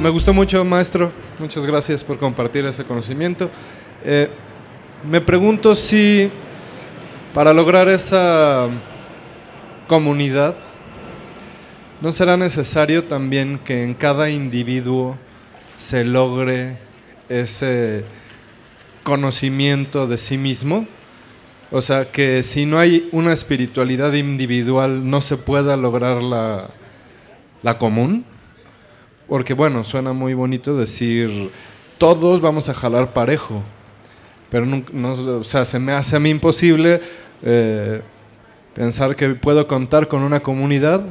Me gustó mucho, maestro. Muchas gracias por compartir ese conocimiento. Me pregunto si para lograr esa comunidad ¿no será necesario también que en cada individuo se logre ese conocimiento de sí mismo? O sea, que si no hay una espiritualidad individual no se pueda lograr la común. Porque bueno, suena muy bonito decir todos vamos a jalar parejo, pero no, o sea, se me hace a mí imposible pensar que puedo contar con una comunidad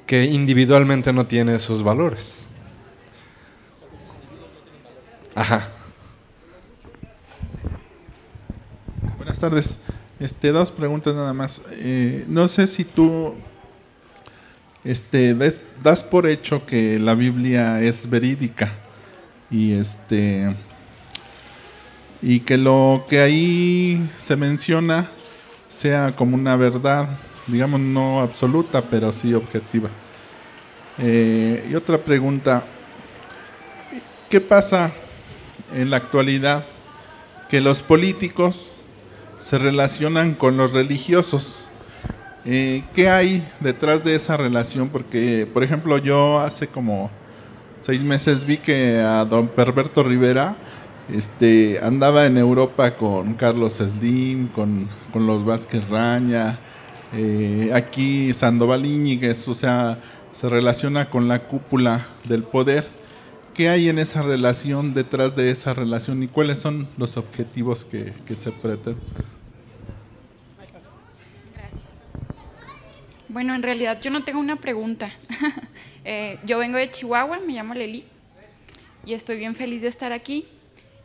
que individualmente no tiene esos valores. Ajá. Buenas tardes. Dos preguntas nada más. No sé si tú das por hecho que la Biblia es verídica y y que lo que ahí se menciona sea como una verdad, digamos no absoluta, pero sí objetiva. Y otra pregunta, ¿qué pasa en la actualidad que los políticos se relacionan con los religiosos? ¿Qué hay detrás de esa relación? Porque, por ejemplo, yo hace como 6 meses vi que a don Perberto Rivera andaba en Europa con Carlos Slim, con los Vázquez Raña, aquí Sandoval Íñiguez, o sea, se relaciona con la cúpula del poder. ¿Qué hay en esa relación, detrás de esa relación, y cuáles son los objetivos que se pretenden? Bueno, en realidad yo no tengo una pregunta. Yo vengo de Chihuahua, me llamo Leli y estoy bien feliz de estar aquí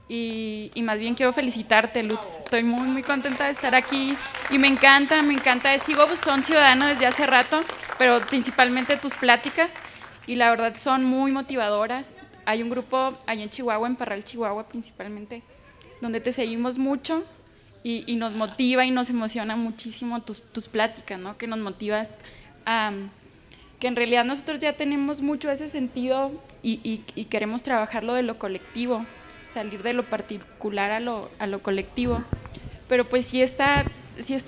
y más bien quiero felicitarte, Lutz. Estoy muy, muy contenta de estar aquí y me encanta, sigo Buzón Ciudadano desde hace rato, pero principalmente tus pláticas y la verdad son muy motivadoras. Hay un grupo allá en Chihuahua, en Parral, Chihuahua principalmente, donde te seguimos mucho. Y nos motiva y nos emociona muchísimo tus pláticas, ¿no? Que nos motivas a que en realidad nosotros ya tenemos mucho ese sentido y queremos trabajarlo de lo colectivo, salir de lo particular a lo colectivo. Pero pues sí está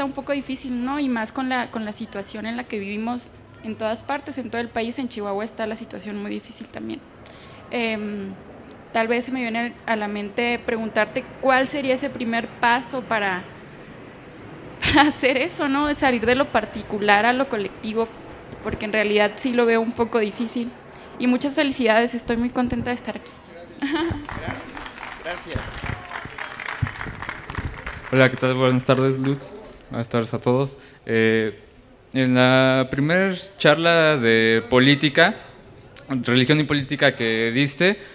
un poco difícil, ¿no? Y más con la situación en la que vivimos en todas partes, en todo el país. En Chihuahua está la situación muy difícil también. Tal vez se me viene a la mente preguntarte cuál sería ese primer paso para hacer eso, ¿no? De salir de lo particular a lo colectivo, porque en realidad sí lo veo un poco difícil. Y muchas felicidades, estoy muy contenta de estar aquí. Gracias. Hola, ¿qué tal? Buenas tardes, Luz. Buenas tardes a todos. En la primera charla de política, religión y política que diste,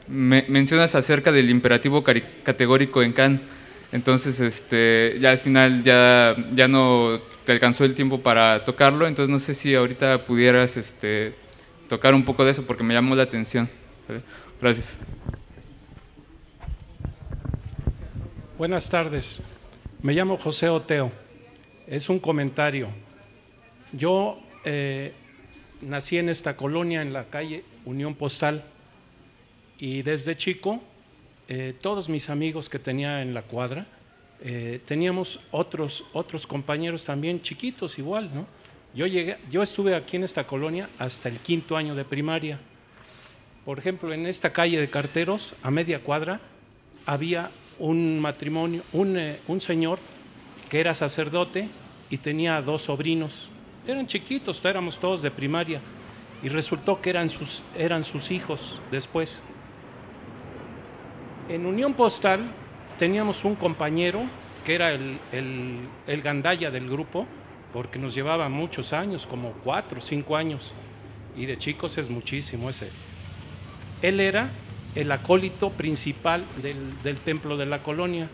mencionas acerca del imperativo categórico en Kant. Entonces, ya al final ya no te alcanzó el tiempo para tocarlo, entonces no sé si ahorita pudieras tocar un poco de eso porque me llamó la atención. Gracias. Buenas tardes, me llamo José Oteo. Es un comentario. Yo nací en esta colonia, en la calle Unión Postal, y desde chico todos mis amigos que tenía en la cuadra, teníamos otros compañeros también chiquitos igual, ¿no? Yo estuve aquí en esta colonia hasta el 5º año de primaria. Por ejemplo, en esta calle de Carteros, a media cuadra, había un matrimonio, un señor que era sacerdote y tenía 2 sobrinos. Eran chiquitos, éramos todos de primaria, y resultó que eran sus hijos después. En Unión Postal teníamos un compañero que era el gandalla del grupo, porque nos llevaba muchos años, como 4 o 5 años, y de chicos es muchísimo ese. Él era el acólito principal del templo de la colonia,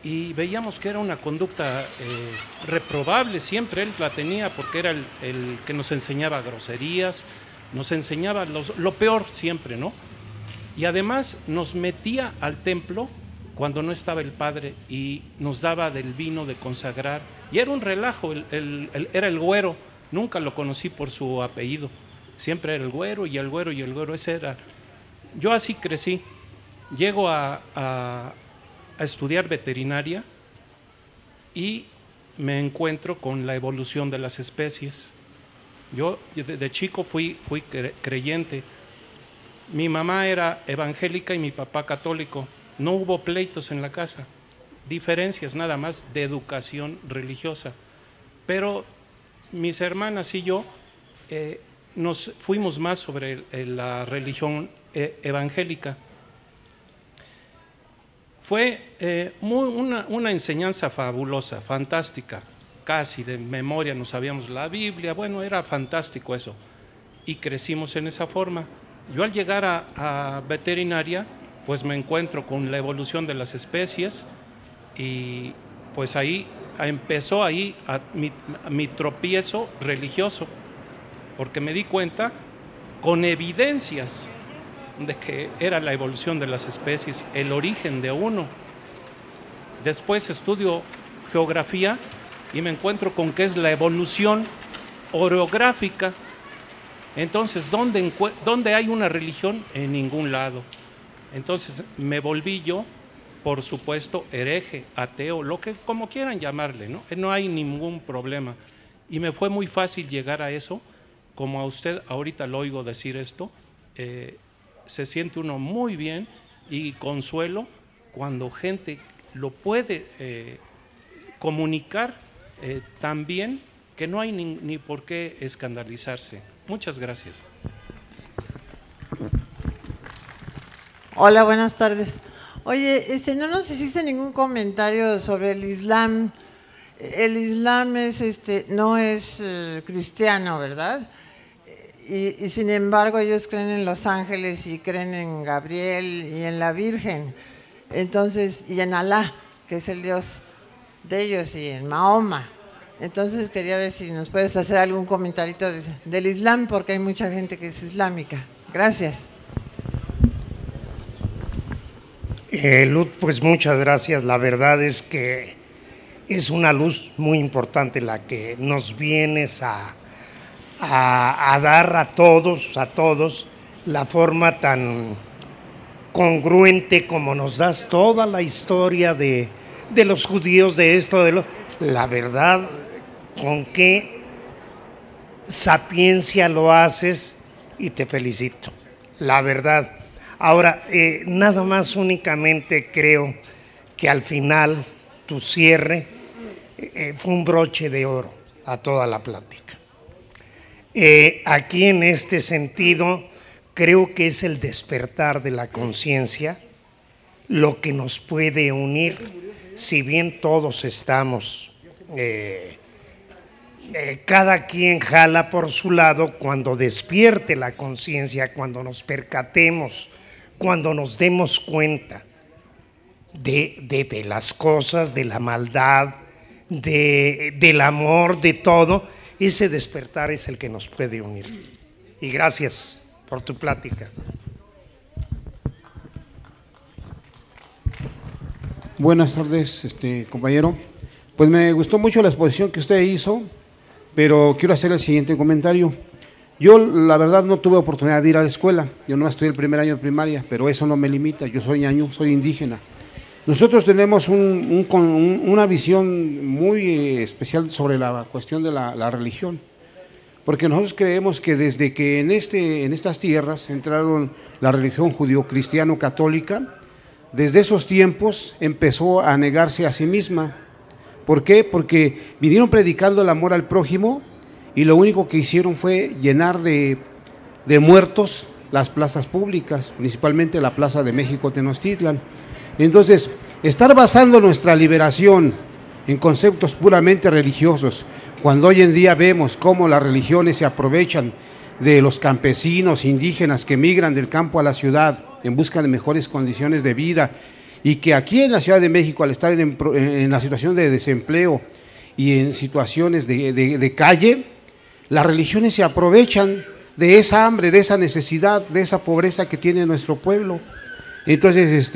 y veíamos que era una conducta reprobable, siempre él la tenía, porque era el que nos enseñaba groserías, nos enseñaba lo peor siempre, ¿no? Y además nos metía al templo cuando no estaba el padre y nos daba del vino de consagrar, y era un relajo. Era el güero, nunca lo conocí por su apellido, siempre era el güero y el güero y el güero, ese era. Yo así crecí. Llego a estudiar veterinaria y me encuentro con la evolución de las especies. Yo de chico fui creyente. Mi mamá era evangélica y mi papá católico. No hubo pleitos en la casa, diferencias nada más de educación religiosa. Pero mis hermanas y yo nos fuimos más sobre la religión evangélica. Fue una enseñanza fabulosa, fantástica, casi de memoria nos sabíamos la Biblia, bueno, era fantástico eso, y crecimos en esa forma. Yo al llegar a veterinaria, pues me encuentro con la evolución de las especies y pues ahí empezó mi tropiezo religioso, porque me di cuenta con evidencias de que era la evolución de las especies, el origen de uno. Después estudio geografía y me encuentro con que es la evolución orográfica. Entonces, ¿dónde hay una religión? En ningún lado. Entonces me volví yo, por supuesto, hereje, ateo, como quieran llamarle, ¿no? No hay ningún problema. Y me fue muy fácil llegar a eso, como a usted ahorita lo oigo decir esto, se siente uno muy bien y consuelo cuando gente lo puede comunicar tan bien que no hay ni por qué escandalizarse. Muchas gracias. Hola, buenas tardes. Oye, no nos hiciste ningún comentario sobre el Islam. El Islam no es cristiano, ¿verdad? Y sin embargo ellos creen en los ángeles y creen en Gabriel y en la Virgen, entonces, y en Alá, que es el Dios de ellos, y en Mahoma. Entonces quería ver si nos puedes hacer algún comentarito del Islam, porque hay mucha gente que es islámica. Gracias. Luz, pues muchas gracias. La verdad es que es una luz muy importante la que nos vienes a dar a todos la forma tan congruente como nos das toda la historia de los judíos, de esto, la verdad, con qué sapiencia lo haces y te felicito, la verdad. Ahora, nada más únicamente creo que al final tu cierre fue un broche de oro a toda la plática. Aquí en este sentido creo que es el despertar de la conciencia lo que nos puede unir, si bien todos estamos, cada quien jala por su lado. Cuando despierte la conciencia, cuando nos percatemos, cuando nos demos cuenta de las cosas, de la maldad, del amor, de todo, ese despertar es el que nos puede unir. Y gracias por tu plática. Buenas tardes, compañero. Pues me gustó mucho la exposición que usted hizo, pero quiero hacer el siguiente comentario. Yo, la verdad, no tuve oportunidad de ir a la escuela. Yo no estudié el primer año de primaria, pero eso no me limita. Yo soy ñañú, soy indígena. Nosotros tenemos una visión muy especial sobre la cuestión de la religión, porque nosotros creemos que desde que en estas tierras entraron la religión judío-cristiano-católica, desde esos tiempos empezó a negarse a sí misma. ¿Por qué? Porque vinieron predicando el amor al prójimo y lo único que hicieron fue llenar de muertos las plazas públicas, principalmente la Plaza de México Tenochtitlan. Entonces, estar basando nuestra liberación en conceptos puramente religiosos, cuando hoy en día vemos cómo las religiones se aprovechan de los campesinos indígenas que migran del campo a la ciudad en busca de mejores condiciones de vida, y que aquí en la Ciudad de México, al estar en la situación de desempleo y en situaciones de calle, las religiones se aprovechan de esa hambre, de esa necesidad, de esa pobreza que tiene nuestro pueblo. Entonces,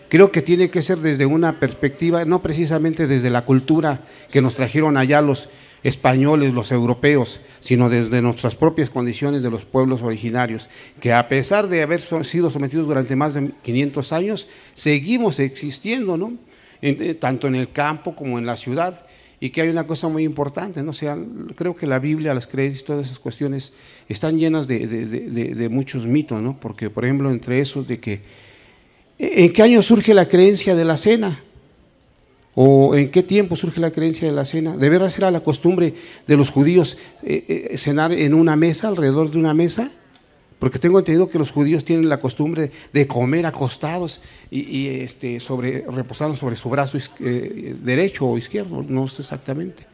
creo que tiene que ser desde una perspectiva, no precisamente desde la cultura que nos trajeron allá los españoles, los europeos, sino desde nuestras propias condiciones de los pueblos originarios, que a pesar de haber sido sometidos durante más de 500 años, seguimos existiendo, ¿no? Tanto en el campo como en la ciudad, y que hay una cosa muy importante, ¿no? O sea, creo que la Biblia, las creencias, todas esas cuestiones están llenas de muchos mitos, ¿no? Porque, por ejemplo, entre esos de que, ¿en qué año surge la creencia de la cena? ¿O en qué tiempo surge la creencia de la cena? ¿De veras era la costumbre de los judíos cenar en una mesa, alrededor de una mesa? Porque tengo entendido que los judíos tienen la costumbre de comer acostados y reposando sobre su brazo derecho o izquierdo, no sé exactamente.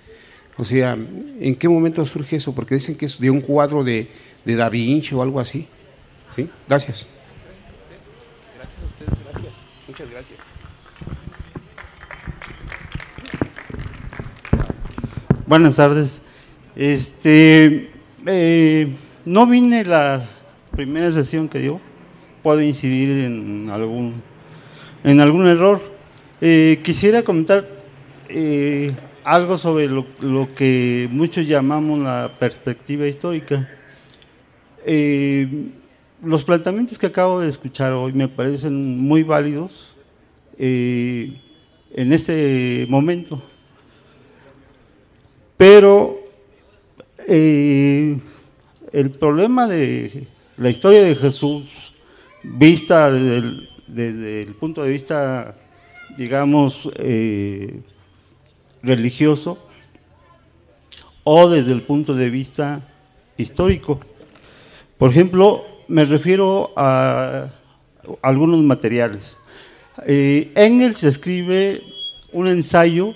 O sea, ¿en qué momento surge eso? Porque dicen que es de un cuadro de Da Vinci o algo así. ¿Sí? Gracias. Gracias a ustedes, gracias. Muchas gracias. Buenas tardes. No vine la primera sesión que dio, puedo incidir en algún error. Quisiera comentar algo sobre lo que muchos llamamos la perspectiva histórica. Los planteamientos que acabo de escuchar hoy me parecen muy válidos en este momento, pero el problema de la historia de Jesús, vista desde el punto de vista, digamos, religioso, o desde el punto de vista histórico. Por ejemplo, me refiero a algunos materiales. Engels escribe un ensayo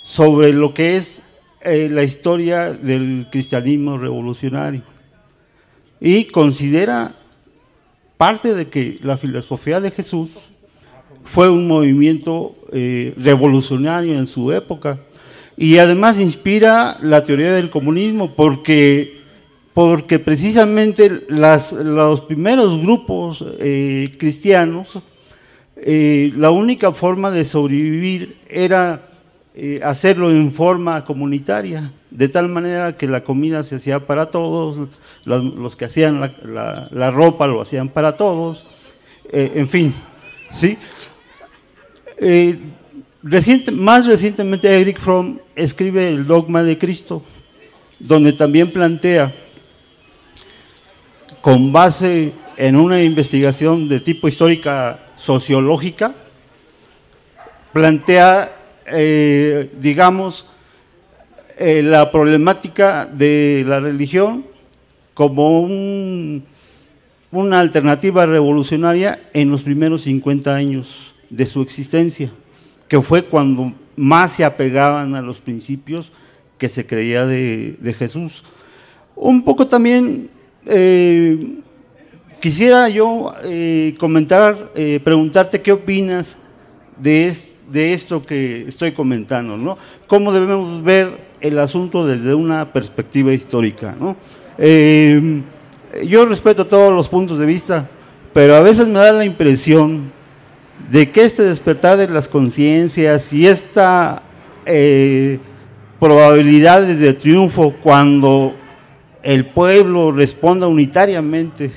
sobre lo que es la historia del cristianismo revolucionario y considera parte de que la filosofía de Jesús fue un movimiento revolucionario en su época y además inspira la teoría del comunismo porque precisamente los primeros grupos cristianos, la única forma de sobrevivir era hacerlo en forma comunitaria, de tal manera que la comida se hacía para todos, los que hacían la ropa lo hacían para todos, en fin, ¿sí? Más recientemente Erich Fromm escribe el Dogma de Cristo, donde también plantea, con base en una investigación de tipo histórica sociológica, plantea digamos, la problemática de la religión como una alternativa revolucionaria en los primeros 50 años de su existencia, que fue cuando más se apegaban a los principios que se creía de Jesús. Un poco también quisiera yo preguntarte qué opinas de esto que estoy comentando, ¿no? ¿Cómo debemos ver el asunto desde una perspectiva histórica, ¿no? Yo respeto todos los puntos de vista, pero a veces me da la impresión de que este despertar de las conciencias y esta probabilidades de triunfo cuando el pueblo responda unitariamente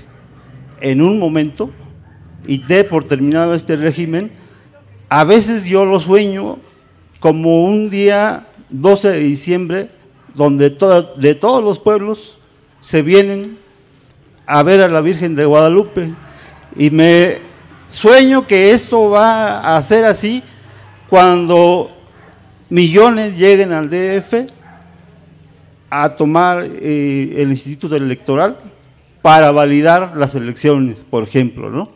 en un momento y dé por terminado este régimen, a veces yo lo sueño como un día 12 de diciembre donde de todos los pueblos se vienen a ver a la Virgen de Guadalupe y me sueño que esto va a ser así cuando millones lleguen al DF a tomar el Instituto Electoral para validar las elecciones, por ejemplo, ¿no?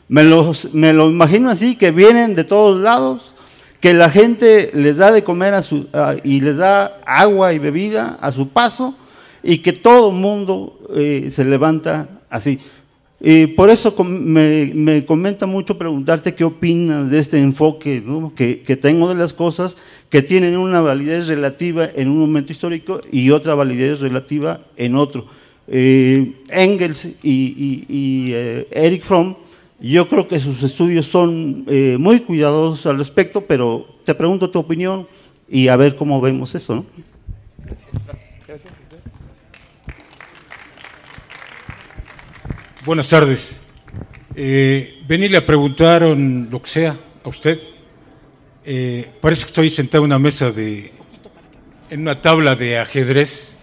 Me lo imagino así, que vienen de todos lados, que la gente les da de comer y les da agua y bebida a su paso y que todo el mundo se levanta así. Por eso me comenta mucho preguntarte qué opinas de este enfoque, ¿no? que tengo de las cosas que tienen una validez relativa en un momento histórico y otra validez relativa en otro. Engels y Erich Fromm, yo creo que sus estudios son muy cuidadosos al respecto, pero te pregunto tu opinión y a ver cómo vemos esto, ¿no? Gracias. Buenas tardes. Venirle a preguntar lo que sea a usted. Parece que estoy sentado en una mesa en una tabla de ajedrez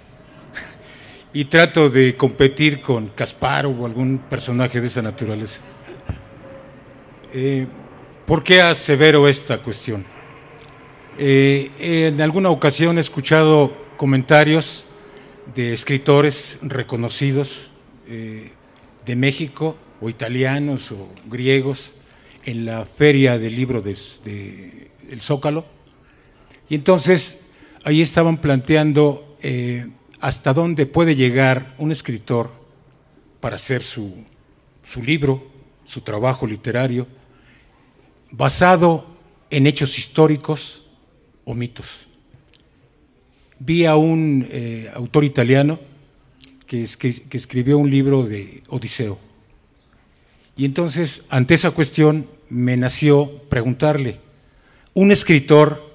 y trato de competir con Kasparov o algún personaje de esa naturaleza. ¿Por qué asevero esta cuestión? En alguna ocasión he escuchado comentarios de escritores reconocidos de México, o italianos o griegos, en la feria del libro de El Zócalo, y entonces ahí estaban planteando hasta dónde puede llegar un escritor para hacer su libro, su trabajo literario, basado en hechos históricos o mitos. Vi a un autor italiano que escribió un libro de Odiseo. Y entonces, ante esa cuestión, me nació preguntarle, un escritor,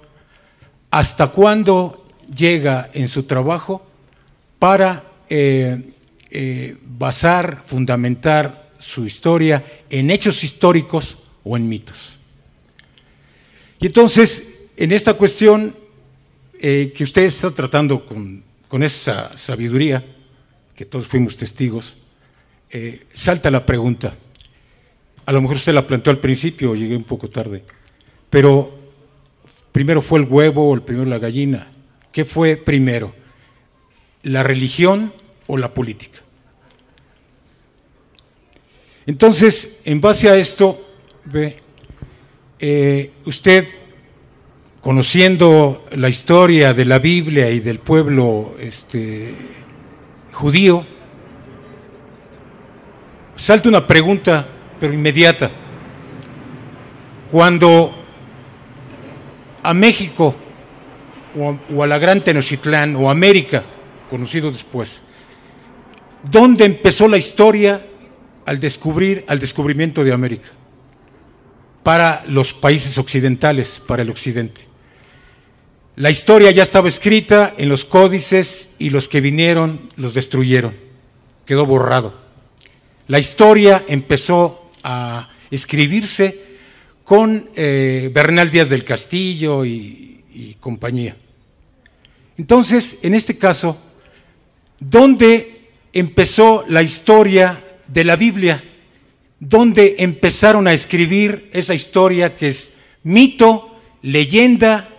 ¿hasta cuándo llega en su trabajo para basar, fundamentar su historia en hechos históricos o en mitos? Y entonces, en esta cuestión que usted está tratando con esa sabiduría, que todos fuimos testigos, salta la pregunta. A lo mejor usted la planteó al principio, llegué un poco tarde, pero primero fue el huevo o el primero la gallina. ¿Qué fue primero? ¿La religión o la política? Entonces, en base a esto, usted, conociendo la historia de la Biblia y del pueblo judío, salta una pregunta, pero inmediata. Cuando a México o a la Gran Tenochtitlán o América, conocido después, ¿dónde empezó la historia al descubrimiento de América? Para los países occidentales, para el occidente. La historia ya estaba escrita en los códices y los que vinieron los destruyeron, quedó borrado. La historia empezó a escribirse con Bernal Díaz del Castillo y compañía. Entonces, en este caso, ¿dónde empezó la historia de la Biblia? ¿Dónde empezaron a escribir esa historia que es mito, leyenda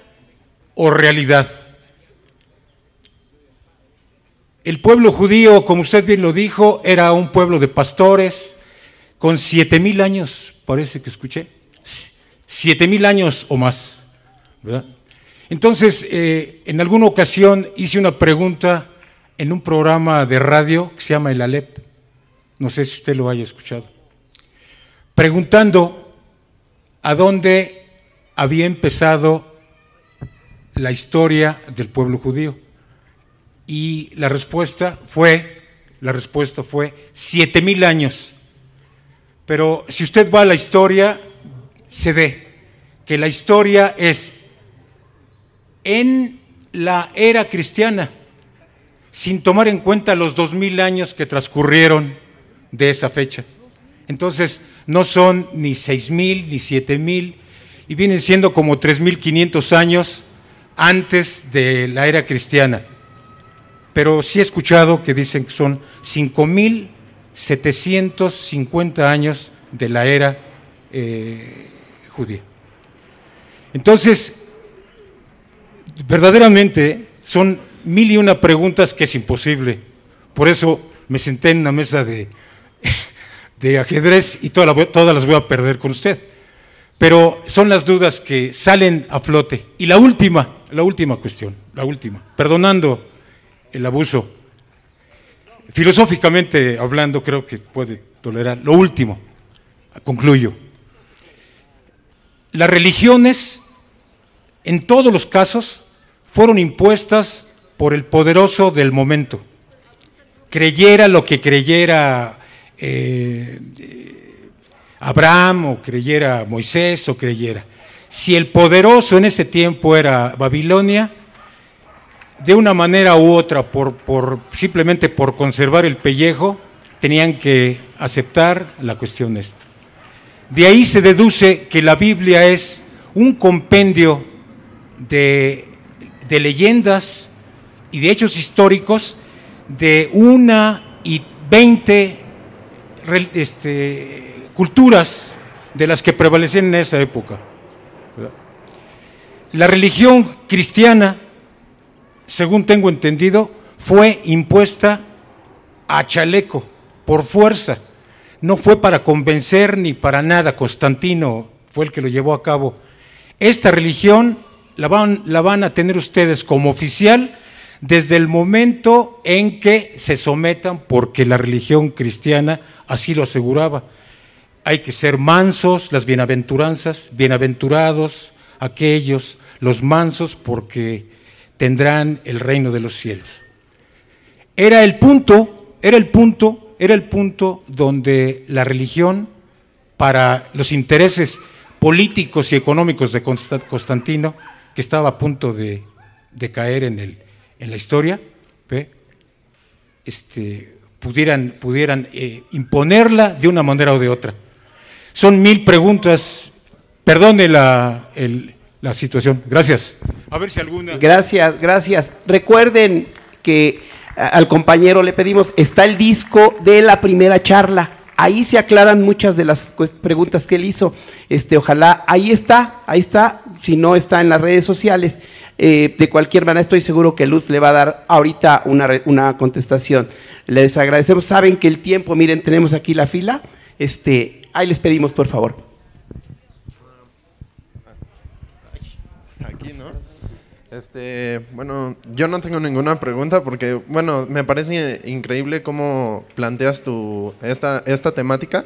o realidad? El pueblo judío, como usted bien lo dijo, era un pueblo de pastores con 7,000 años, parece que escuché, 7,000 años o más, ¿verdad? Entonces, en alguna ocasión hice una pregunta en un programa de radio que se llama El Alep, no sé si usted lo haya escuchado, preguntando a dónde había empezado la historia del pueblo judío. Y la respuesta fue 7,000 años. Pero si usted va a la historia, se ve que la historia es en la era cristiana, sin tomar en cuenta los 2,000 años que transcurrieron de esa fecha. Entonces, no son ni 6,000 ni 7,000, y vienen siendo como 3,500 años antes de la era cristiana. Pero sí he escuchado que dicen que son 5,750 años de la era judía. Entonces, verdaderamente son 1,001 preguntas que es imposible. Por eso me senté en una mesa de ajedrez y todas las voy a perder con usted. Pero son las dudas que salen a flote. Y la última cuestión, perdonando el abuso, filosóficamente hablando, creo que puede tolerar. Lo último, concluyo. Las religiones, en todos los casos, fueron impuestas por el poderoso del momento. Creyera lo que creyera Abraham, o creyera Moisés, o creyera. Si el poderoso en ese tiempo era Babilonia, de una manera u otra, simplemente por conservar el pellejo, tenían que aceptar la cuestión esta. De ahí se deduce que la Biblia es un compendio de leyendas y de hechos históricos de 20 culturas de las que prevalecían en esa época. La religión cristiana, según tengo entendido, fue impuesta a chaleco, por fuerza. No fue para convencer ni para nada. Constantino fue el que lo llevó a cabo. Esta religión la van a tener ustedes como oficial desde el momento en que se sometan, porque la religión cristiana así lo aseguraba. Hay que ser mansos, las bienaventuranzas, bienaventurados aquellos, los mansos, porque tendrán el reino de los cielos. Era el punto donde la religión, para los intereses políticos y económicos de Constantino, que estaba a punto de caer en la historia, pudieran imponerla de una manera o de otra. Son 1000 preguntas, perdone la situación. Gracias. A ver si alguna. Gracias. Recuerden que al compañero le pedimos, está el disco de la primera charla. Ahí se aclaran muchas de las preguntas que él hizo. Ojalá, ahí está, si no está en las redes sociales. De cualquier manera estoy seguro que Luz le va a dar ahorita una contestación. Les agradecemos, saben que el tiempo, miren, tenemos aquí la fila. Ahí les pedimos, por favor. Aquí, ¿no? Bueno, yo no tengo ninguna pregunta porque, bueno, me parece increíble cómo planteas esta temática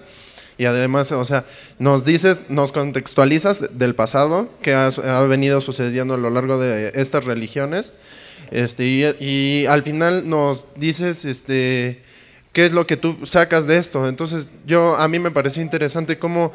y además, o sea, nos contextualizas del pasado que ha venido sucediendo a lo largo de estas religiones, y al final nos dices, qué es lo que tú sacas de esto. Entonces, a mí me pareció interesante cómo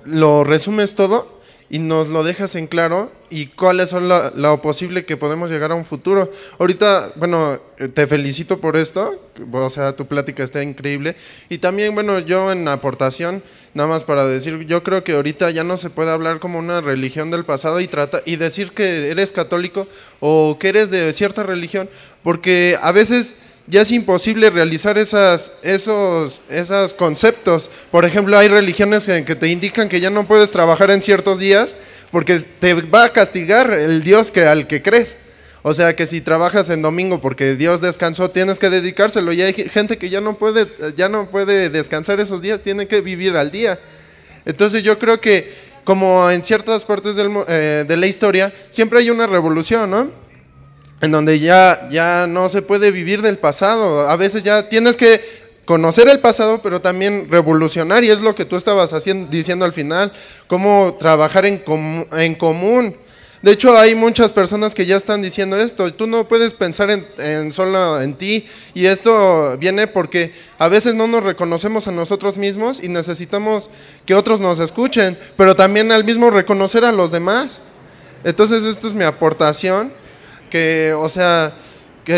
lo resumes todo y nos lo dejas en claro y cuáles son lo posible que podemos llegar a un futuro. Ahorita, bueno, te felicito por esto, o sea, tu plática está increíble. Y también, bueno, yo en aportación, nada más para decir, yo creo que ahorita ya no se puede hablar como una religión del pasado y decir que eres católico o que eres de cierta religión, porque a veces ya es imposible realizar esos conceptos. Por ejemplo, hay religiones que te indican que ya no puedes trabajar en ciertos días porque te va a castigar el Dios al que crees. O sea, que si trabajas en domingo porque Dios descansó, tienes que dedicárselo. Y hay gente que ya no puede descansar esos días, tiene que vivir al día. Entonces yo creo que, como en ciertas partes de la historia, siempre hay una revolución, ¿no? En donde ya no se puede vivir del pasado. A veces ya tienes que conocer el pasado, pero también revolucionar, y es lo que tú estabas diciendo al final, cómo trabajar en común. De hecho, hay muchas personas que ya están diciendo esto, tú no puedes pensar solo en ti, y esto viene porque a veces no nos reconocemos a nosotros mismos y necesitamos que otros nos escuchen, pero también al mismo reconocer a los demás. Entonces, esto es mi aportación. Que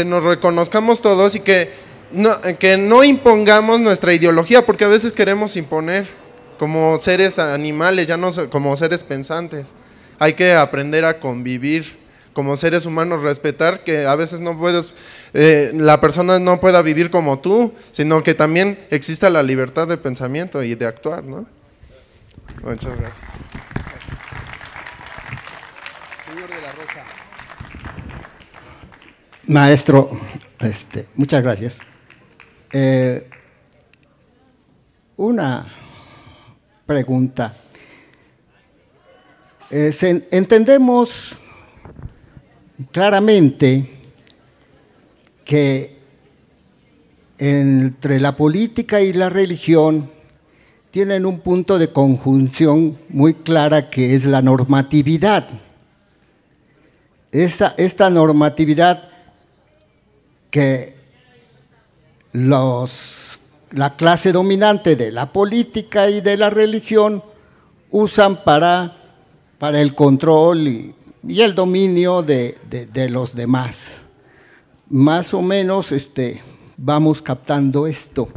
nos reconozcamos todos y que no impongamos nuestra ideología, porque a veces queremos imponer como seres animales, ya no como seres pensantes. Hay que aprender a convivir como seres humanos, respetar que a veces no puedes, la persona no pueda vivir como tú, sino que también exista la libertad de pensamiento y de actuar, ¿no? Muchas gracias. Señor de la Rosa. Maestro, muchas gracias. Una pregunta. Entendemos claramente que entre la política y la religión tienen un punto de conjunción muy clara, que es la normatividad. Esta normatividad que la clase dominante de la política y de la religión usan para el control y el dominio de los demás. Más o menos vamos captando esto.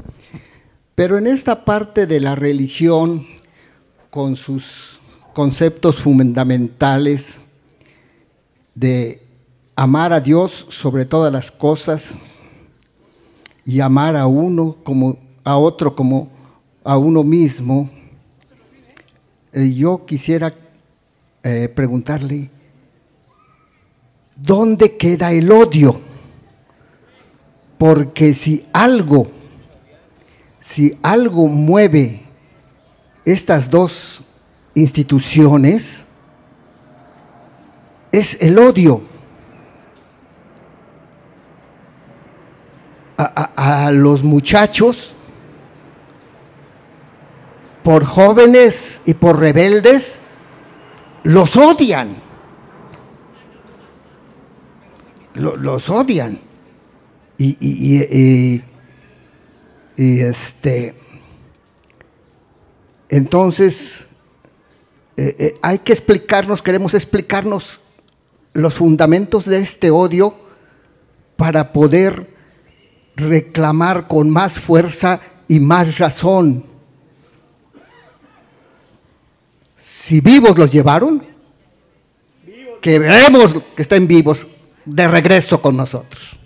Pero en esta parte de la religión, con sus conceptos fundamentales de amar a Dios sobre todas las cosas y amar a uno como a otro como a uno mismo, yo quisiera preguntarle, ¿dónde queda el odio? Porque si algo mueve estas dos instituciones, es el odio a los muchachos, por jóvenes y por rebeldes, los odian. Los odian. Entonces, hay que explicarnos, queremos explicarnos los fundamentos de este odio para poder reclamar con más fuerza y más razón. Si vivos los llevaron, queremos que estén vivos de regreso con nosotros.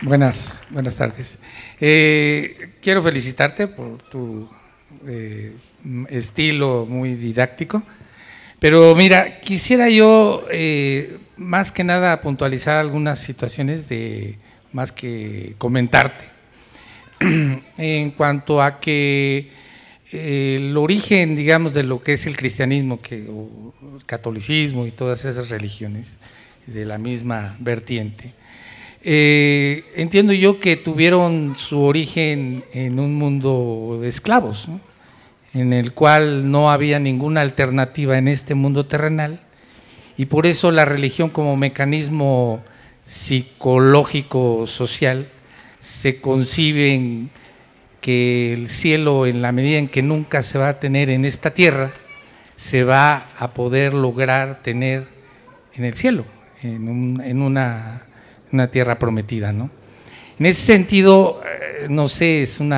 Buenas tardes. Quiero felicitarte por tu estilo muy didáctico, pero mira, quisiera yo más que nada puntualizar algunas situaciones más que comentarte. En cuanto a que el origen, digamos, de lo que es el cristianismo, o el catolicismo y todas esas religiones de la misma vertiente, entiendo yo que tuvieron su origen en un mundo de esclavos, ¿no? En el cual no había ninguna alternativa en este mundo terrenal, y por eso la religión como mecanismo psicológico social se concibe que el cielo, en la medida en que nunca se va a tener en esta tierra, se va a poder lograr tener en el cielo, en una tierra prometida, ¿no? En ese sentido, no sé, es un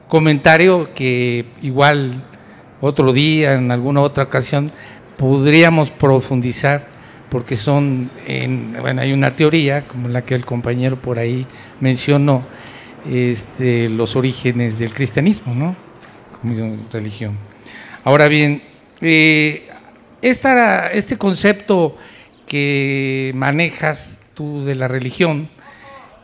comentario que igual otro día, en alguna otra ocasión, podríamos profundizar, porque hay una teoría, como la que el compañero por ahí mencionó, los orígenes del cristianismo, ¿no? Como religión. Ahora bien, este concepto que manejas tú de la religión,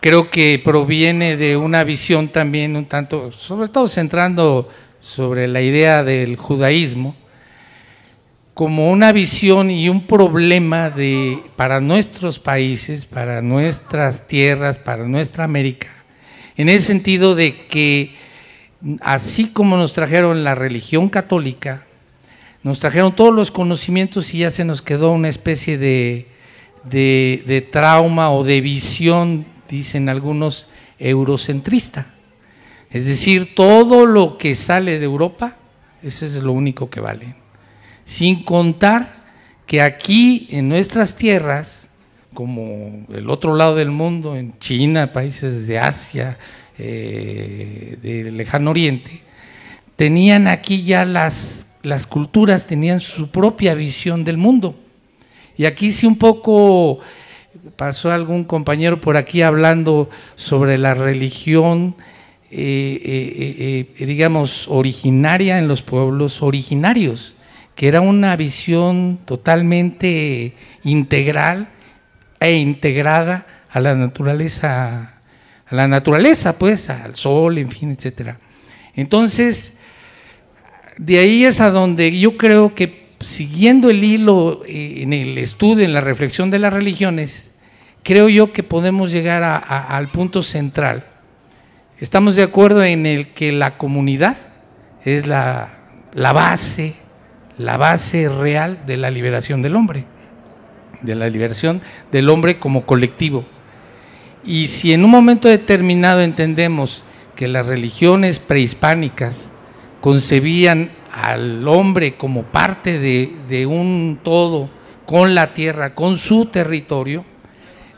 creo que proviene de una visión también un tanto, sobre todo centrando sobre la idea del judaísmo, como una visión y un problema para nuestros países, para nuestras tierras, para nuestra América, en el sentido de que así como nos trajeron la religión católica, nos trajeron todos los conocimientos y ya se nos quedó una especie de trauma o de visión, dicen algunos, eurocentrista. Es decir, todo lo que sale de Europa, eso es lo único que vale. Sin contar que aquí en nuestras tierras, como el otro lado del mundo, en China, países de Asia, del Lejano Oriente, tenían aquí ya las culturas, tenían su propia visión del mundo. Y aquí sí un poco pasó algún compañero por aquí hablando sobre la religión, digamos, originaria en los pueblos originarios, que era una visión totalmente integral e integrada a la naturaleza, pues, al sol, en fin, etcétera. Entonces, de ahí es a donde yo creo que, siguiendo el hilo en el estudio, en la reflexión de las religiones, creo yo que podemos llegar al punto central. Estamos de acuerdo en el que la comunidad es la base real de la liberación del hombre, de la liberación del hombre como colectivo. Y si en un momento determinado entendemos que las religiones prehispánicas concebían al hombre como parte de un todo con la tierra, con su territorio,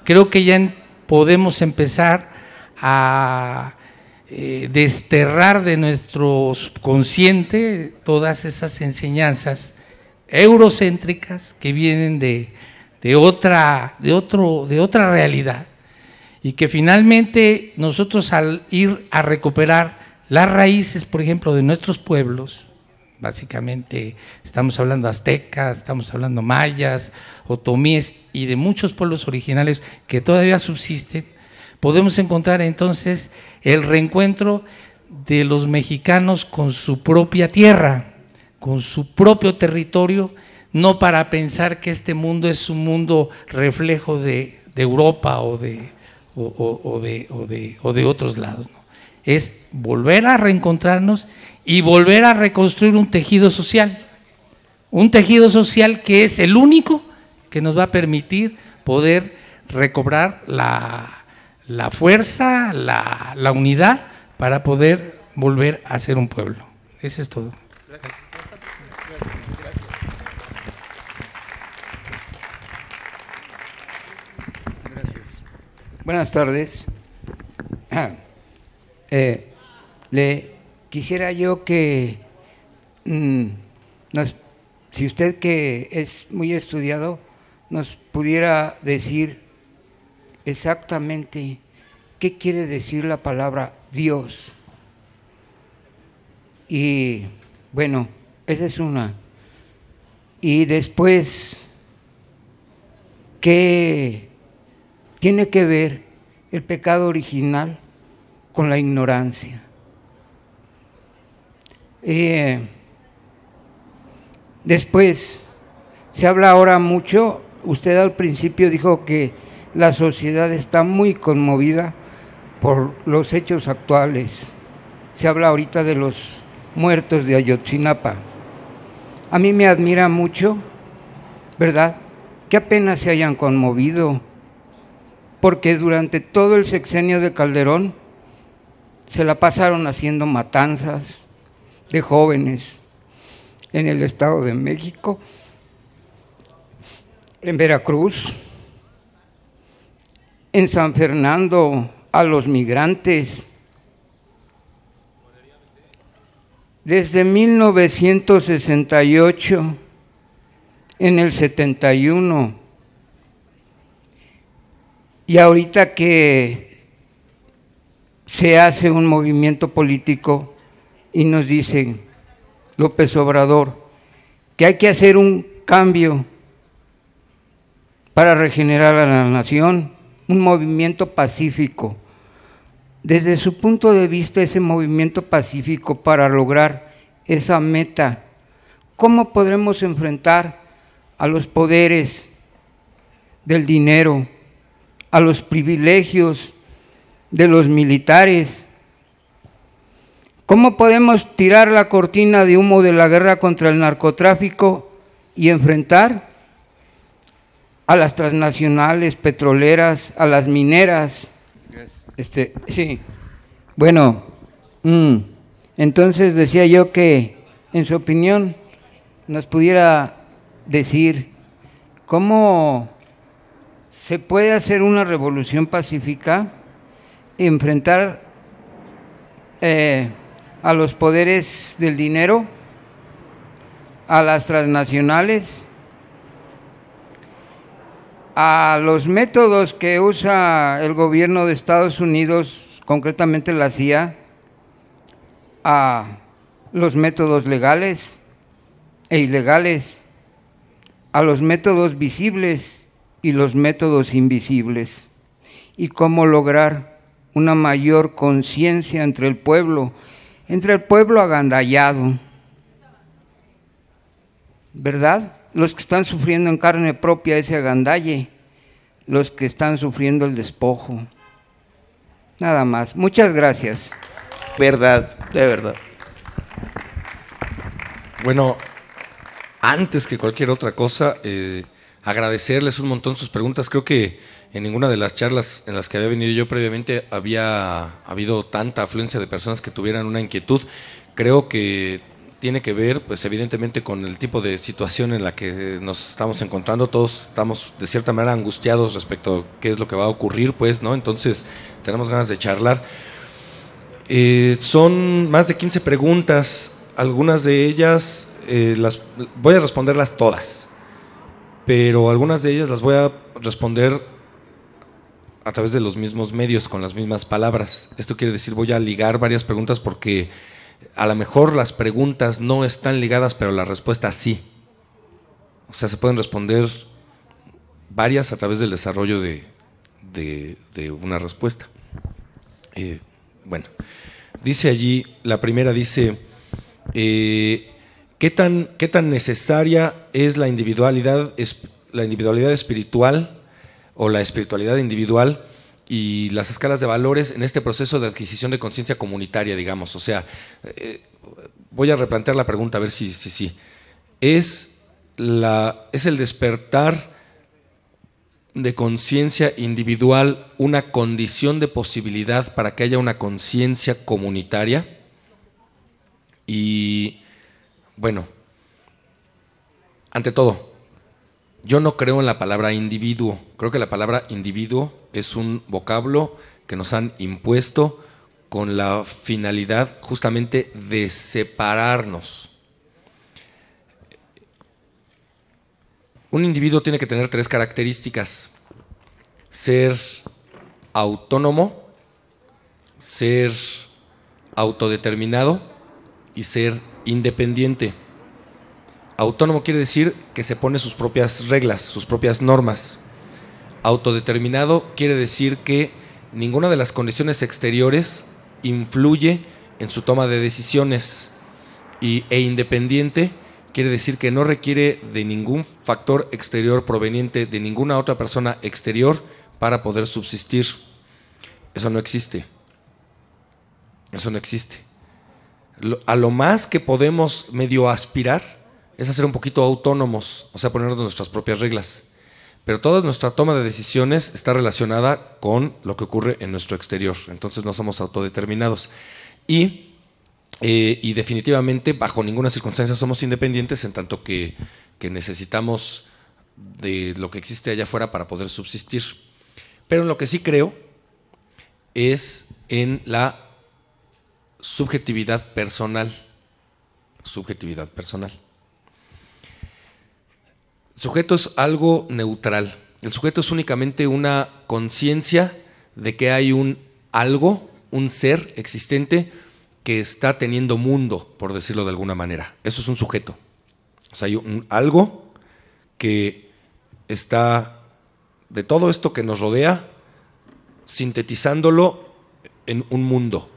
creo que ya podemos empezar a desterrar de nuestro subconsciente todas esas enseñanzas eurocéntricas que vienen de otra realidad, y que finalmente nosotros, al ir a recuperar las raíces, por ejemplo, de nuestros pueblos, básicamente estamos hablando aztecas, estamos hablando mayas, otomíes y de muchos pueblos originales que todavía subsisten, podemos encontrar entonces el reencuentro de los mexicanos con su propia tierra, con su propio territorio, no para pensar que este mundo es un mundo reflejo de Europa o de otros lados, ¿no? Es volver a reencontrarnos y volver a reconstruir un tejido social que es el único que nos va a permitir poder recobrar la fuerza, la unidad para poder volver a ser un pueblo. Eso es todo. Gracias. Buenas tardes. Le quisiera yo que, si usted, que es muy estudiado, nos pudiera decir exactamente qué quiere decir la palabra Dios. Y bueno, esa es una. Y después, ¿qué tiene que ver el pecado original con la ignorancia? Después, se habla ahora mucho, usted al principio dijo que la sociedad está muy conmovida por los hechos actuales. Se habla ahorita de los muertos de Ayotzinapa. A mí me admira mucho, ¿verdad?, que apenas se hayan conmovido, porque durante todo el sexenio de Calderón se la pasaron haciendo matanzas de jóvenes en el Estado de México, en Veracruz, en San Fernando, a los migrantes. Desde 1968, en el 71, y ahorita que se hace un movimiento político y nos dicen López Obrador que hay que hacer un cambio para regenerar a la nación, un movimiento pacífico. Desde su punto de vista, ese movimiento pacífico para lograr esa meta, ¿cómo podremos enfrentar a los poderes del dinero, a los privilegios de los militares? ¿Cómo podemos tirar la cortina de humo de la guerra contra el narcotráfico y enfrentar a las transnacionales petroleras, a las mineras? Sí. Bueno, entonces decía yo que, en su opinión, nos pudiera decir cómo se puede hacer una revolución pacífica, enfrentar a los poderes del dinero, a las transnacionales, a los métodos que usa el gobierno de Estados Unidos, concretamente la CIA, a los métodos legales e ilegales, a los métodos visibles y los métodos invisibles, y cómo lograr una mayor conciencia entre el pueblo agandallado, ¿verdad? Los que están sufriendo en carne propia ese agandalle, los que están sufriendo el despojo. Nada más. Muchas gracias. Verdad, de verdad. Bueno, antes que cualquier otra cosa, agradecerles un montón sus preguntas. Creo que en ninguna de las charlas en las que había venido yo previamente había habido tanta afluencia de personas que tuvieran una inquietud. Creo que tiene que ver, pues evidentemente, con el tipo de situación en la que nos estamos encontrando. Todos estamos de cierta manera angustiados respecto a qué es lo que va a ocurrir, pues, ¿no? Entonces tenemos ganas de charlar. Son más de 15 preguntas. Algunas de ellas voy a responderlas todas, pero algunas de ellas las voy a responder a través de los mismos medios, con las mismas palabras. Esto quiere decir, voy a ligar varias preguntas porque a lo mejor las preguntas no están ligadas, pero la respuesta sí. O sea, se pueden responder varias a través del desarrollo de una respuesta. Bueno, dice allí, la primera dice, ¿qué tan necesaria es la individualidad espiritual o la espiritualidad individual y las escalas de valores en este proceso de adquisición de conciencia comunitaria, digamos? O sea, voy a replantear la pregunta a ver si. ¿Es el despertar de conciencia individual una condición de posibilidad para que haya una conciencia comunitaria? Y bueno, ante todo, yo no creo en la palabra individuo. Creo que la palabra individuo es un vocablo que nos han impuesto con la finalidad justamente de separarnos. Un individuo tiene que tener 3 características: ser autónomo, ser autodeterminado y ser independiente. Autónomo quiere decir que se pone sus propias reglas, sus propias normas. Autodeterminado quiere decir que ninguna de las condiciones exteriores influye en su toma de decisiones. E independiente quiere decir que no requiere de ningún factor exterior proveniente de ninguna otra persona exterior para poder subsistir. Eso no existe. Eso no existe. A lo más que podemos medio aspirar es a ser un poquito autónomos, o sea, ponernos nuestras propias reglas. Pero toda nuestra toma de decisiones está relacionada con lo que ocurre en nuestro exterior. Entonces no somos autodeterminados. Y definitivamente, bajo ninguna circunstancia somos independientes, en tanto que necesitamos de lo que existe allá afuera para poder subsistir. Pero en lo que sí creo es en la subjetividad personal. Subjetividad personal. El sujeto es algo neutral. El sujeto es únicamente una conciencia de que hay un algo, un ser existente que está teniendo mundo, por decirlo de alguna manera. Eso es un sujeto. O sea, hay un algo que está, de todo esto que nos rodea, sintetizándolo en un mundo.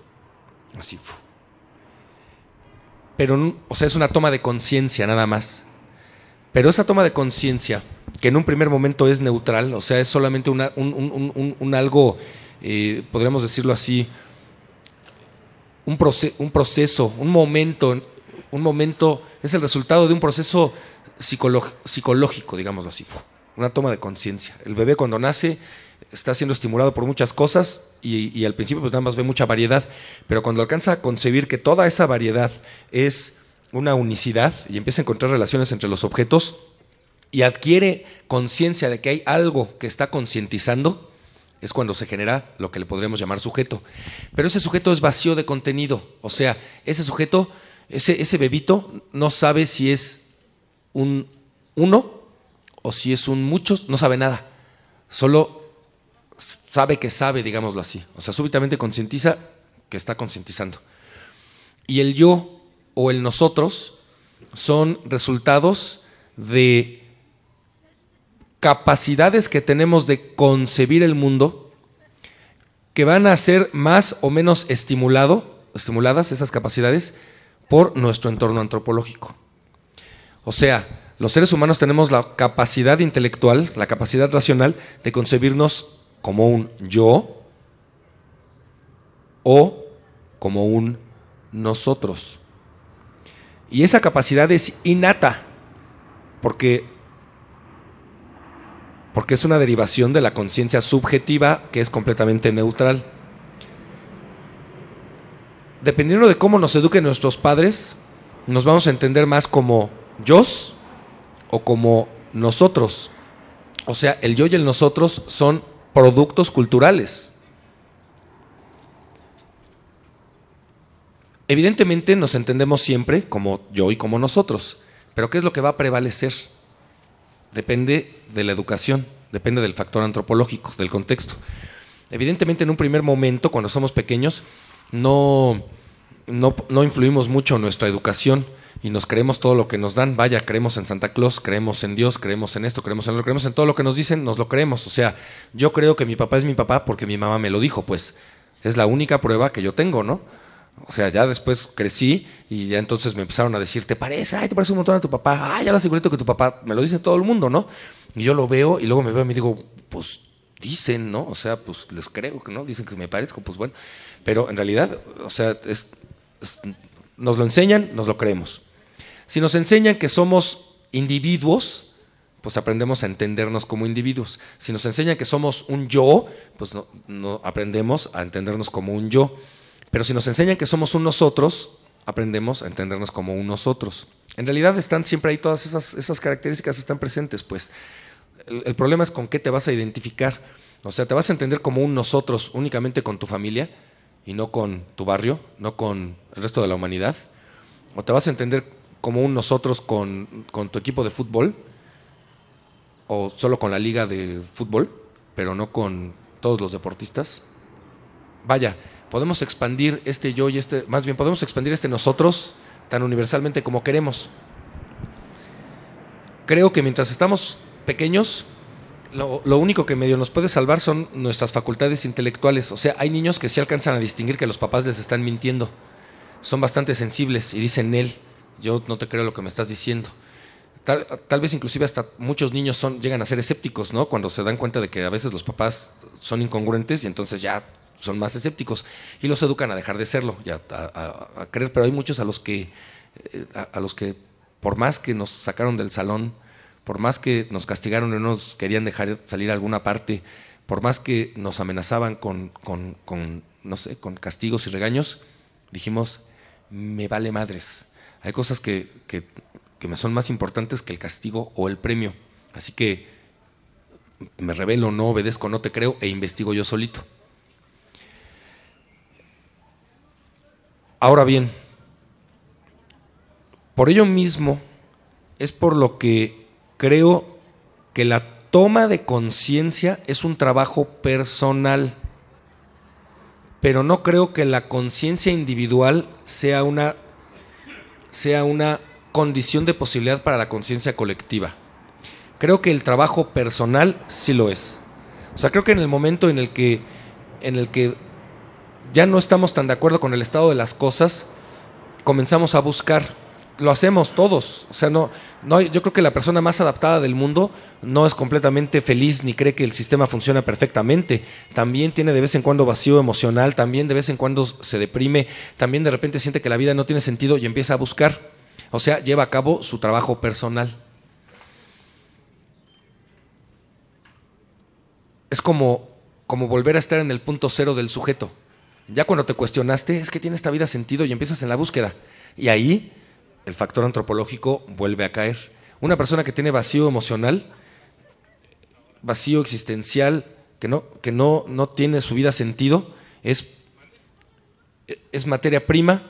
Así. Pero, o sea, es una toma de conciencia nada más. Pero esa toma de conciencia, que en un primer momento es neutral, o sea, es solamente un algo, podríamos decirlo así, un proceso, un momento, es el resultado de un proceso psicológico, digámoslo así, una toma de conciencia. El bebé cuando nace está siendo estimulado por muchas cosas y al principio pues nada más ve mucha variedad, pero cuando alcanza a concebir que toda esa variedad es una unicidad y empieza a encontrar relaciones entre los objetos y adquiere conciencia de que hay algo que está concientizando, es cuando se genera lo que le podríamos llamar sujeto. Pero ese sujeto es vacío de contenido, o sea, ese sujeto, ese bebito no sabe si es un uno o si es un muchos, no sabe nada, solo sabe que sabe, digámoslo así, o sea, súbitamente concientiza que está concientizando. Y el yo o el nosotros son resultados de capacidades que tenemos de concebir el mundo, que van a ser más o menos estimuladas esas capacidades por nuestro entorno antropológico. O sea, los seres humanos tenemos la capacidad intelectual, la capacidad racional de concebirnos como un yo o como un nosotros. Y esa capacidad es innata, porque es una derivación de la conciencia subjetiva que es completamente neutral. Dependiendo de cómo nos eduquen nuestros padres, nos vamos a entender más como yos o como nosotros. O sea, el yo y el nosotros son productos culturales. Evidentemente nos entendemos siempre como yo y como nosotros, pero ¿qué es lo que va a prevalecer? Depende de la educación, depende del factor antropológico, del contexto. Evidentemente en un primer momento, cuando somos pequeños, no influimos mucho en nuestra educación y nos creemos todo lo que nos dan. Vaya, creemos en Santa Claus, creemos en Dios, creemos en esto, creemos en lo, creemos en todo lo que nos dicen, nos lo creemos. O sea, yo creo que mi papá es mi papá porque mi mamá me lo dijo, pues es la única prueba que yo tengo, ¿no? O sea, ya después crecí y ya entonces me empezaron a decir, ¿te parece? Ay, te parece un montón a tu papá. Ay, ya lo asegurito que tu papá, me lo dice todo el mundo, ¿no? Y yo lo veo y luego me veo y me digo, pues dicen, ¿no? O sea, pues les creo, ¿no? Dicen que me parezco, pues bueno. Pero en realidad, o sea, nos lo enseñan, nos lo creemos. Si nos enseñan que somos individuos, pues aprendemos a entendernos como individuos. Si nos enseñan que somos un yo, pues no aprendemos a entendernos como un yo. Pero si nos enseñan que somos un nosotros, aprendemos a entendernos como un nosotros. En realidad están siempre ahí, todas esas características están presentes, pues. El problema es con qué te vas a identificar. O sea, te vas a entender como un nosotros únicamente con tu familia y no con tu barrio, no con el resto de la humanidad. O te vas a entender como un nosotros con tu equipo de fútbol o solo con la liga de fútbol, pero no con todos los deportistas. Vaya, podemos expandir este yo y más bien podemos expandir este nosotros tan universalmente como queremos. Creo que mientras estamos pequeños, lo único que medio nos puede salvar son nuestras facultades intelectuales. O sea, hay niños que sí alcanzan a distinguir que los papás les están mintiendo. Son bastante sensibles y dicen, él, yo no te creo lo que me estás diciendo. Tal vez inclusive hasta muchos niños llegan a ser escépticos, ¿no? Cuando se dan cuenta de que a veces los papás son incongruentes y entonces ya son más escépticos y los educan a dejar de serlo, ya a creer. Pero hay muchos a los que por más que nos sacaron del salón, por más que nos castigaron y no nos querían dejar salir a alguna parte, por más que nos amenazaban con castigos y regaños, dijimos, me vale madres. Hay cosas que me son más importantes que el castigo o el premio. Así que me rebelo, no obedezco, no te creo e investigo yo solito. Ahora bien, por ello mismo es por lo que creo que la toma de conciencia es un trabajo personal, pero no creo que la conciencia individual sea una condición de posibilidad para la conciencia colectiva. Creo que el trabajo personal sí lo es. O sea, creo que en el momento en el que ya no estamos tan de acuerdo con el estado de las cosas, comenzamos a buscar. Lo hacemos todos. O sea, yo creo que la persona más adaptada del mundo no es completamente feliz ni cree que el sistema funciona perfectamente. También tiene de vez en cuando vacío emocional, también de vez en cuando se deprime, también de repente siente que la vida no tiene sentido y empieza a buscar. O sea, lleva a cabo su trabajo personal. Es como volver a estar en el punto cero del sujeto. Ya cuando te cuestionaste, es que tiene esta vida sentido y empiezas en la búsqueda. Y ahí el factor antropológico vuelve a caer. Una persona que tiene vacío emocional, vacío existencial, que no tiene su vida sentido, es materia prima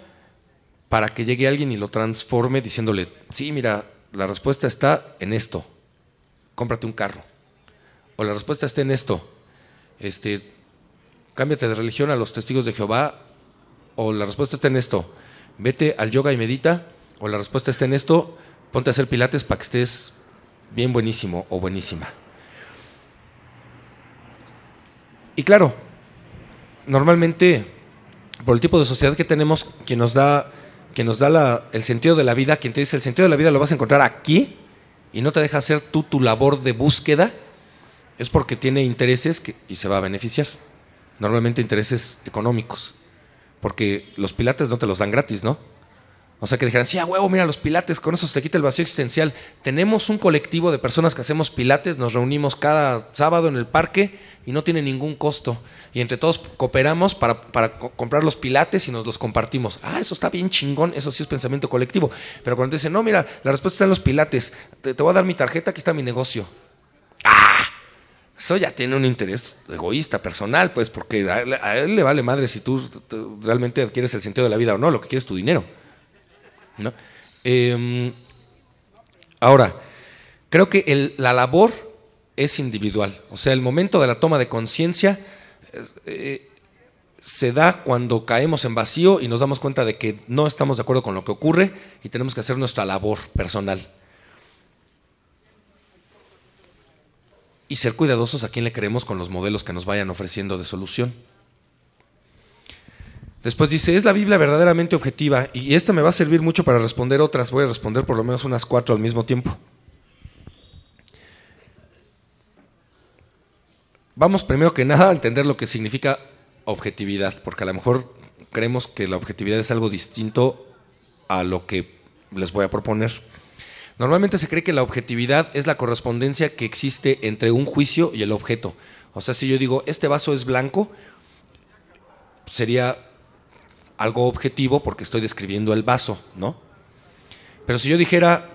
para que llegue alguien y lo transforme diciéndole, sí, mira, la respuesta está en esto, cómprate un carro. O la respuesta está en esto, cámbiate de religión a los testigos de Jehová. O la respuesta está en esto, vete al yoga y medita. O la respuesta está en esto, ponte a hacer pilates para que estés bien buenísimo o buenísima. Y claro, normalmente, por el tipo de sociedad que tenemos, quien nos da el sentido de la vida, quien te dice el sentido de la vida lo vas a encontrar aquí y no te deja hacer tú tu labor de búsqueda, es porque tiene intereses y se va a beneficiar. Normalmente intereses económicos, porque los pilates no te los dan gratis, ¿no? O sea, que dijeran, sí, a huevo, mira los pilates, con eso se te quita el vacío existencial. Tenemos un colectivo de personas que hacemos pilates, nos reunimos cada sábado en el parque y no tiene ningún costo. Y entre todos cooperamos para comprar los pilates y nos los compartimos. Ah, eso está bien chingón, eso sí es pensamiento colectivo. Pero cuando te dicen, no, mira, la respuesta está en los pilates, te voy a dar mi tarjeta, aquí está mi negocio. ¡Ah! Eso ya tiene un interés egoísta, personal, pues, porque a él le vale madre si tú realmente adquieres el sentido de la vida o no, lo que quieres es tu dinero, ¿no? Ahora, creo que la labor es individual. O sea, el momento de la toma de conciencia se da cuando caemos en vacío y nos damos cuenta de que no estamos de acuerdo con lo que ocurre y tenemos que hacer nuestra labor personal. Y ser cuidadosos a quién le creemos con los modelos que nos vayan ofreciendo de solución. Después dice, ¿es la Biblia verdaderamente objetiva? Y esta me va a servir mucho para responder otras. Voy a responder por lo menos unas 4 al mismo tiempo. Vamos primero que nada a entender lo que significa objetividad, porque a lo mejor creemos que la objetividad es algo distinto a lo que les voy a proponer. Normalmente se cree que la objetividad es la correspondencia que existe entre un juicio y el objeto. O sea, si yo digo, este vaso es blanco, sería algo objetivo porque estoy describiendo el vaso, ¿no? Pero si yo dijera,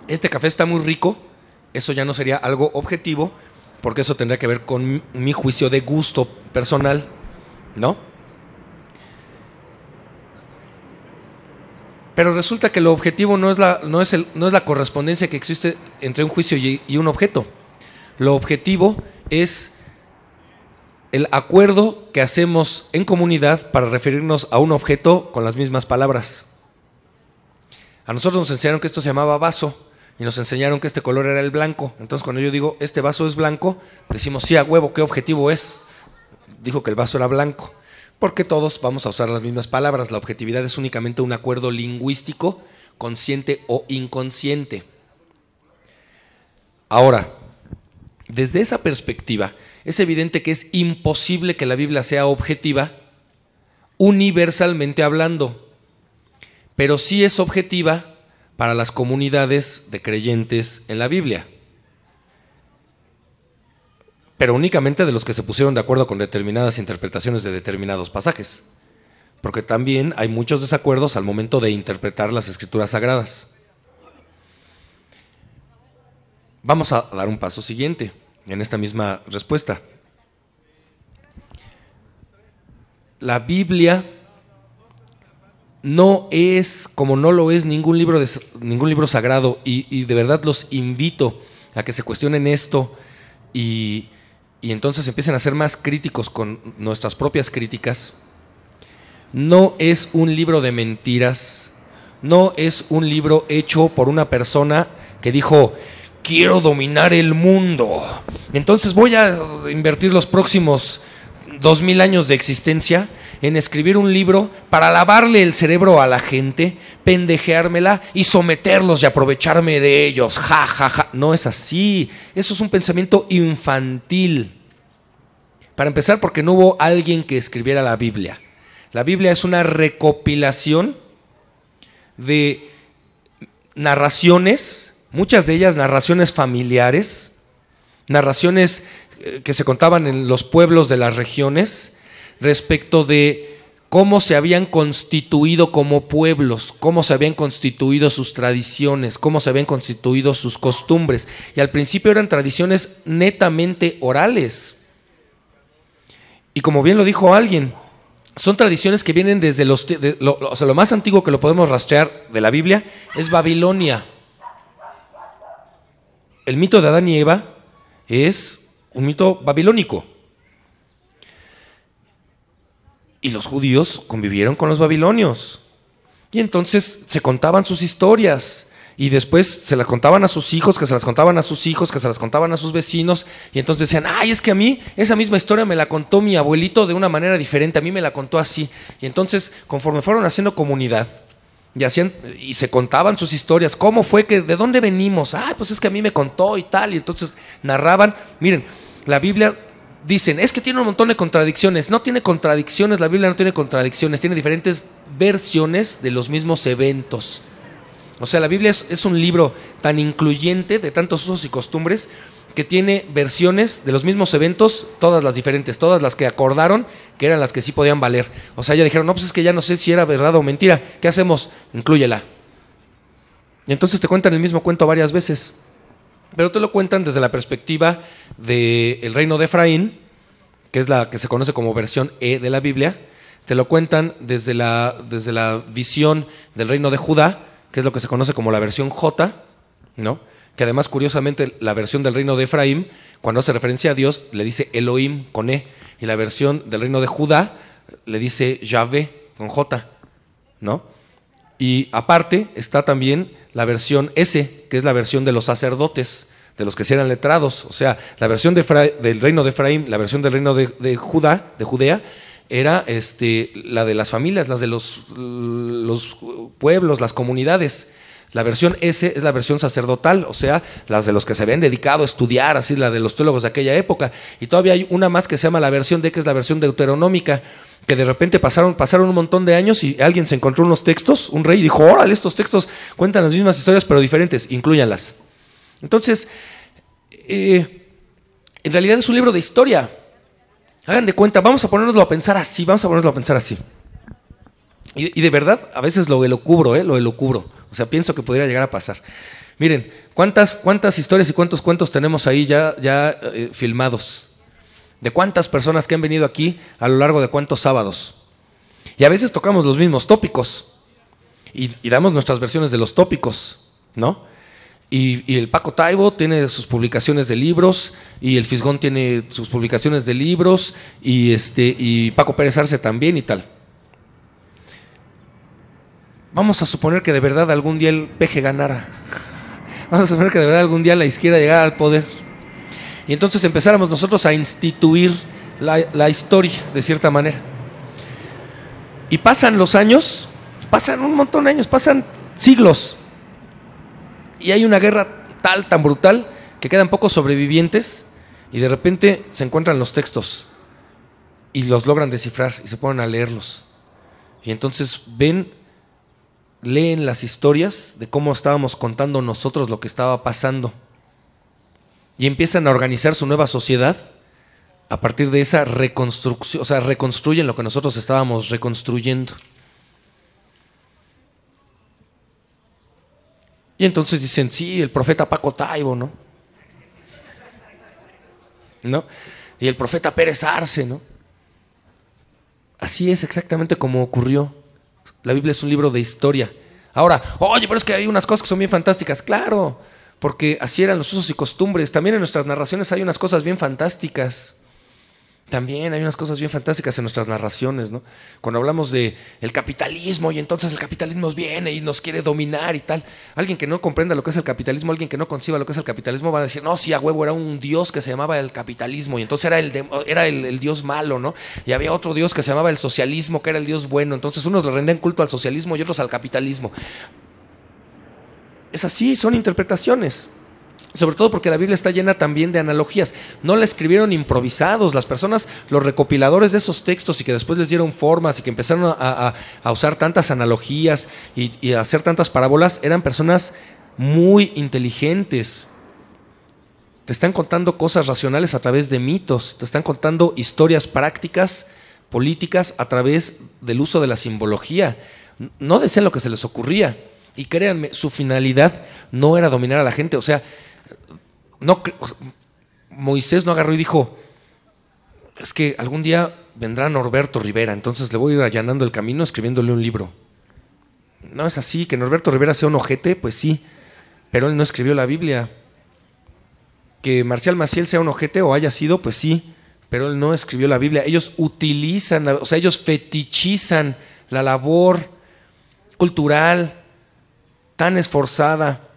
este café está muy rico, eso ya no sería algo objetivo porque eso tendría que ver con mi juicio de gusto personal, ¿no? Pero resulta que lo objetivo no es la correspondencia que existe entre un juicio y un objeto. Lo objetivo es el acuerdo que hacemos en comunidad para referirnos a un objeto con las mismas palabras. A nosotros nos enseñaron que esto se llamaba vaso y nos enseñaron que este color era el blanco. Entonces cuando yo digo, este vaso es blanco, decimos, sí, a huevo, ¿qué objetivo es? Dijo que el vaso era blanco. Porque todos vamos a usar las mismas palabras. La objetividad es únicamente un acuerdo lingüístico, consciente o inconsciente. Ahora, desde esa perspectiva, es evidente que es imposible que la Biblia sea objetiva, universalmente hablando, pero sí es objetiva para las comunidades de creyentes en la Biblia. Pero únicamente de los que se pusieron de acuerdo con determinadas interpretaciones de determinados pasajes, porque también hay muchos desacuerdos al momento de interpretar las escrituras sagradas. Vamos a dar un paso siguiente en esta misma respuesta. La Biblia no es, como no lo es ningún libro sagrado, y de verdad los invito a que se cuestionen esto y entonces empiecen a ser más críticos con nuestras propias críticas. No es un libro de mentiras, no es un libro hecho por una persona que dijo, quiero dominar el mundo, entonces voy a invertir los próximos 2000 años de existencia en escribir un libro para lavarle el cerebro a la gente, pendejeármela y someterlos y aprovecharme de ellos. Ja, ja, ja. No es así. Eso es un pensamiento infantil. Para empezar, porque no hubo alguien que escribiera la Biblia. La Biblia es una recopilación de narraciones, muchas de ellas narraciones familiares, narraciones que se contaban en los pueblos de las regiones, respecto de cómo se habían constituido como pueblos, cómo se habían constituido sus tradiciones, cómo se habían constituido sus costumbres. Y al principio eran tradiciones netamente orales. Y como bien lo dijo alguien, son tradiciones que vienen desde lo más antiguo que lo podemos rastrear de la Biblia es Babilonia. El mito de Adán y Eva es un mito babilónico. Y los judíos convivieron con los babilonios. Y entonces se contaban sus historias. Y después se las contaban a sus hijos, que se las contaban a sus hijos, que se las contaban a sus vecinos. Y entonces decían, ay, es que a mí esa misma historia me la contó mi abuelito de una manera diferente. A mí me la contó así. Y entonces, conforme fueron haciendo comunidad, y se contaban sus historias. ¿Cómo fue que, de dónde venimos? Pues es que a mí me contó y tal. Y entonces narraban. Miren, la Biblia dicen, es que tiene un montón de contradicciones. No tiene contradicciones, la Biblia no tiene contradicciones, tiene diferentes versiones de los mismos eventos. O sea, la Biblia es un libro tan incluyente de tantos usos y costumbres que tiene versiones de los mismos eventos, todas las diferentes, todas las que acordaron que eran las que sí podían valer. O sea, ya dijeron, no, pues es que ya no sé si era verdad o mentira. ¿Qué hacemos? Inclúyela. Y entonces te cuentan el mismo cuento varias veces. Pero te lo cuentan desde la perspectiva del reino de Efraín, que es la que se conoce como versión E de la Biblia. Te lo cuentan desde la visión del reino de Judá, que es lo que se conoce como la versión J, ¿no? Que además, curiosamente, la versión del reino de Efraín, cuando hace referencia a Dios, le dice Elohim con E, y la versión del reino de Judá le dice Yahvé con J, ¿no? Y aparte está también la versión S, que es la versión de los sacerdotes, de los que sí eran letrados. O sea, la versión del reino de Efraín, la versión del reino de Judea, era la de las familias, las de los pueblos, las comunidades. La versión S es la versión sacerdotal, o sea, las de los que se habían dedicado a estudiar, así la de los teólogos de aquella época. Y todavía hay una más que se llama la versión D, que es la versión deuteronómica, que de repente pasaron un montón de años y alguien se encontró unos textos, un rey dijo, órale, estos textos cuentan las mismas historias pero diferentes, inclúyanlas. Entonces, en realidad es un libro de historia. Hagan de cuenta, vamos a ponernoslo a pensar así, Y de verdad, a veces lo elocubro. O sea, pienso que podría llegar a pasar. Miren, ¿cuántas historias y cuántos cuentos tenemos ahí ya filmados? ¿De cuántas personas que han venido aquí a lo largo de cuántos sábados? Y a veces tocamos los mismos tópicos y damos nuestras versiones de los tópicos, ¿no? Y el Paco Taibo tiene sus publicaciones de libros, y el Fisgón tiene sus publicaciones de libros, y Paco Pérez Arce también y tal. Vamos a suponer que de verdad algún día el PG ganara. Vamos a suponer que de verdad algún día la izquierda llegara al poder. Y entonces empezáramos nosotros a instituir la historia de cierta manera. Y pasan los años, pasan un montón de años, pasan siglos. Y hay una guerra tan brutal que quedan pocos sobrevivientes y de repente se encuentran los textos y los logran descifrar y se ponen a leerlos. Y entonces leen las historias de cómo estábamos contando nosotros lo que estaba pasando y empiezan a organizar su nueva sociedad a partir de esa reconstrucción, o sea, reconstruyen lo que nosotros estábamos reconstruyendo. Y entonces dicen, sí, el profeta Paco Taibo, ¿no? Y el profeta Pérez Arce, ¿no? Así es exactamente como ocurrió. La Biblia es un libro de historia. Ahora, oye, pero es que hay unas cosas que son bien fantásticas. Claro, porque así eran los usos y costumbres. También en nuestras narraciones hay unas cosas bien fantásticas. También hay unas cosas bien fantásticas en nuestras narraciones, ¿no? Cuando hablamos de el capitalismo y entonces el capitalismo viene y nos quiere dominar y tal. Alguien que no comprenda lo que es el capitalismo, alguien que no conciba lo que es el capitalismo va a decir, no, sí, a huevo, era un dios que se llamaba el capitalismo y entonces era el dios malo, ¿no? Y había otro dios que se llamaba el socialismo, que era el dios bueno. Entonces unos le rendían culto al socialismo y otros al capitalismo. Es así, son interpretaciones. Sobre todo porque la Biblia está llena también de analogías. No la escribieron improvisados. Las personas, los recopiladores de esos textos y que después les dieron formas y que empezaron a usar tantas analogías y a hacer tantas parábolas, eran personas muy inteligentes. Te están contando cosas racionales a través de mitos. Te están contando historias prácticas, políticas, a través del uso de la simbología. No decían lo que se les ocurría. Y créanme, su finalidad no era dominar a la gente. O sea, Moisés no agarró y dijo, es que algún día vendrá Norberto Rivera, entonces le voy a ir allanando el camino escribiéndole un libro. No es así. Que Norberto Rivera sea un ojete, pues sí, pero él no escribió la Biblia. Que Marcial Maciel sea un ojete o haya sido, pues sí, pero él no escribió la Biblia. Ellos utilizan, o sea, ellos fetichizan la labor cultural tan esforzada,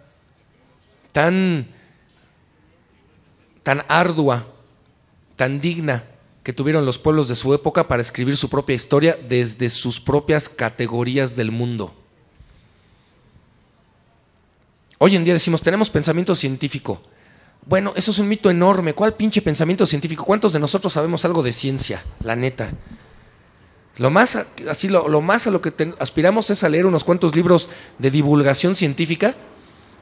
tan ardua, tan digna que tuvieron los pueblos de su época para escribir su propia historia desde sus propias categorías del mundo. Hoy en día decimos, tenemos pensamiento científico. Bueno, eso es un mito enorme. ¿Cuál pinche pensamiento científico? ¿Cuántos de nosotros sabemos algo de ciencia? La neta. Lo más a lo que aspiramos es a leer unos cuantos libros de divulgación científica.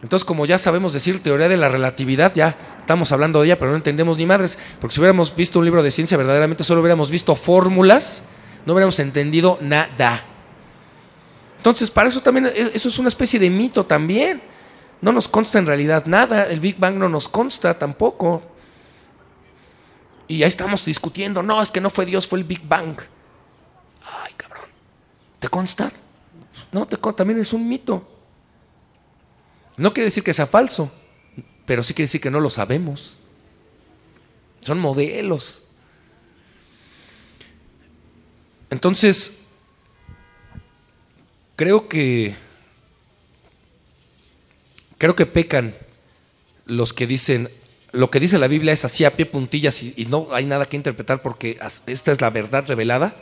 Entonces, como ya sabemos decir teoría de la relatividad, ya estamos hablando de ella, pero no entendemos ni madres. Porque si hubiéramos visto un libro de ciencia, verdaderamente solo hubiéramos visto fórmulas, no hubiéramos entendido nada. Entonces, para eso también, eso es una especie de mito también. No nos consta en realidad nada. El Big Bang no nos consta tampoco. Y ahí estamos discutiendo. No, es que no fue Dios, fue el Big Bang. Ay, cabrón. ¿Te consta? No, también es un mito. No quiere decir que sea falso, pero sí quiere decir que no lo sabemos. Son modelos. Entonces, creo que pecan los que dicen, lo que dice la Biblia es así a pie puntillas y no hay nada que interpretar porque esta es la verdad revelada,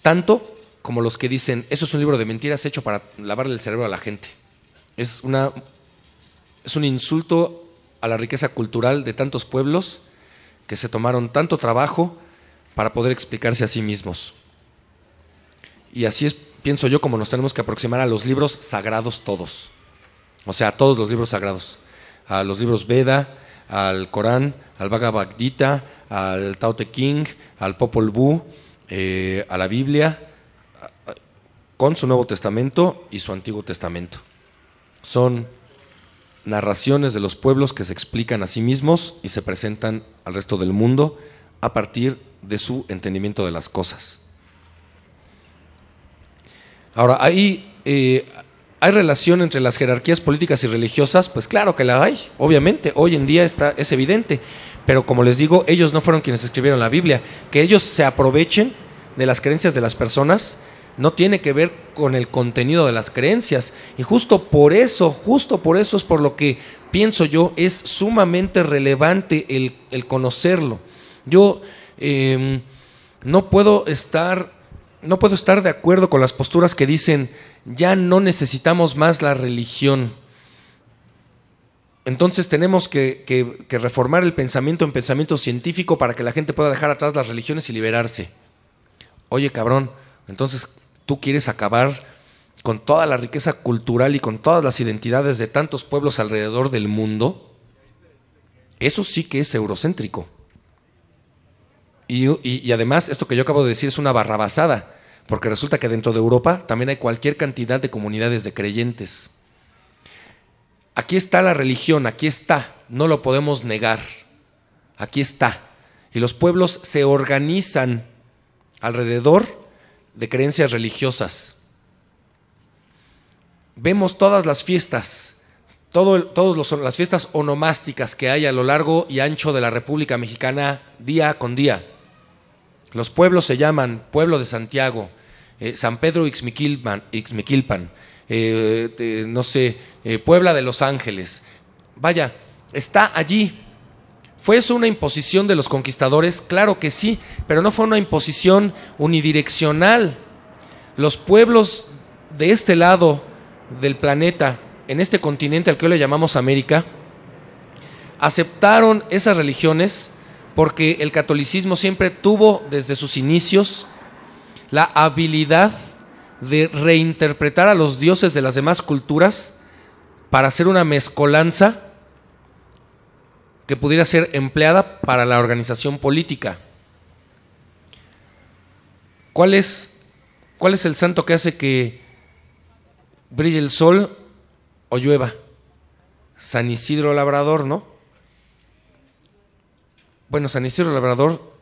tanto como los que dicen, eso es un libro de mentiras hecho para lavarle el cerebro a la gente. Es un insulto a la riqueza cultural de tantos pueblos que se tomaron tanto trabajo para poder explicarse a sí mismos. Y así es, pienso yo, como nos tenemos que aproximar a los libros sagrados todos. O sea, a todos los libros sagrados. A los libros Veda, al Corán, al Bhagavad Gita, al Tao Te Ching, al Popol Vuh, a la Biblia, con su Nuevo Testamento y su Antiguo Testamento. Son narraciones de los pueblos que se explican a sí mismos y se presentan al resto del mundo a partir de su entendimiento de las cosas. Ahora, ¿hay relación entre las jerarquías políticas y religiosas? Pues claro que la hay, obviamente, hoy en día es evidente, pero como les digo, ellos no fueron quienes escribieron la Biblia. Que ellos se aprovechen de las creencias de las personas no tiene que ver con el contenido de las creencias, y justo por eso es por lo que pienso yo es sumamente relevante el conocerlo. Yo no puedo estar de acuerdo con las posturas que dicen ya no necesitamos más la religión. Entonces tenemos que reformar el pensamiento en pensamiento científico para que la gente pueda dejar atrás las religiones y liberarse. Oye, cabrón, entonces tú quieres acabar con toda la riqueza cultural y con todas las identidades de tantos pueblos alrededor del mundo. Eso sí que es eurocéntrico. Y además, esto que yo acabo de decir es una barrabasada, porque resulta que dentro de Europa también hay cualquier cantidad de comunidades de creyentes. Aquí está la religión, aquí está, no lo podemos negar. Aquí está. Y los pueblos se organizan alrededor de creencias religiosas. Vemos todas las fiestas, las fiestas onomásticas que hay a lo largo y ancho de la República Mexicana día con día. Los pueblos se llaman Pueblo de Santiago, San Pedro Ixmiquilpan, Puebla de Los Ángeles. Vaya, está allí. ¿Fue eso una imposición de los conquistadores? Claro que sí, pero no fue una imposición unidireccional. Los pueblos de este lado del planeta, en este continente al que hoy le llamamos América, aceptaron esas religiones porque el catolicismo siempre tuvo desde sus inicios la habilidad de reinterpretar a los dioses de las demás culturas para hacer una mezcolanza que pudiera ser empleada para la organización política. ¿Cuál es el santo que hace que brille el sol o llueva? San Isidro Labrador, ¿no? Bueno, San Isidro Labrador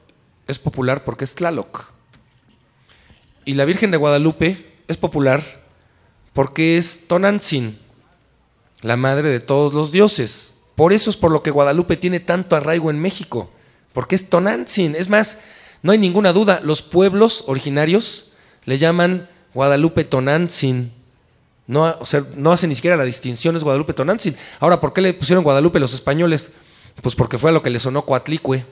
es popular porque es Tlaloc. Y la Virgen de Guadalupe es popular porque es Tonantzin, la madre de todos los dioses. Por eso es por lo que Guadalupe tiene tanto arraigo en México, porque es Tonantzin. Es más, no hay ninguna duda, los pueblos originarios le llaman Guadalupe Tonantzin. No, o sea, no hace ni siquiera la distinción, es Guadalupe Tonantzin. Ahora, ¿por qué le pusieron Guadalupe los españoles? Pues porque fue a lo que le sonó Coatlicue,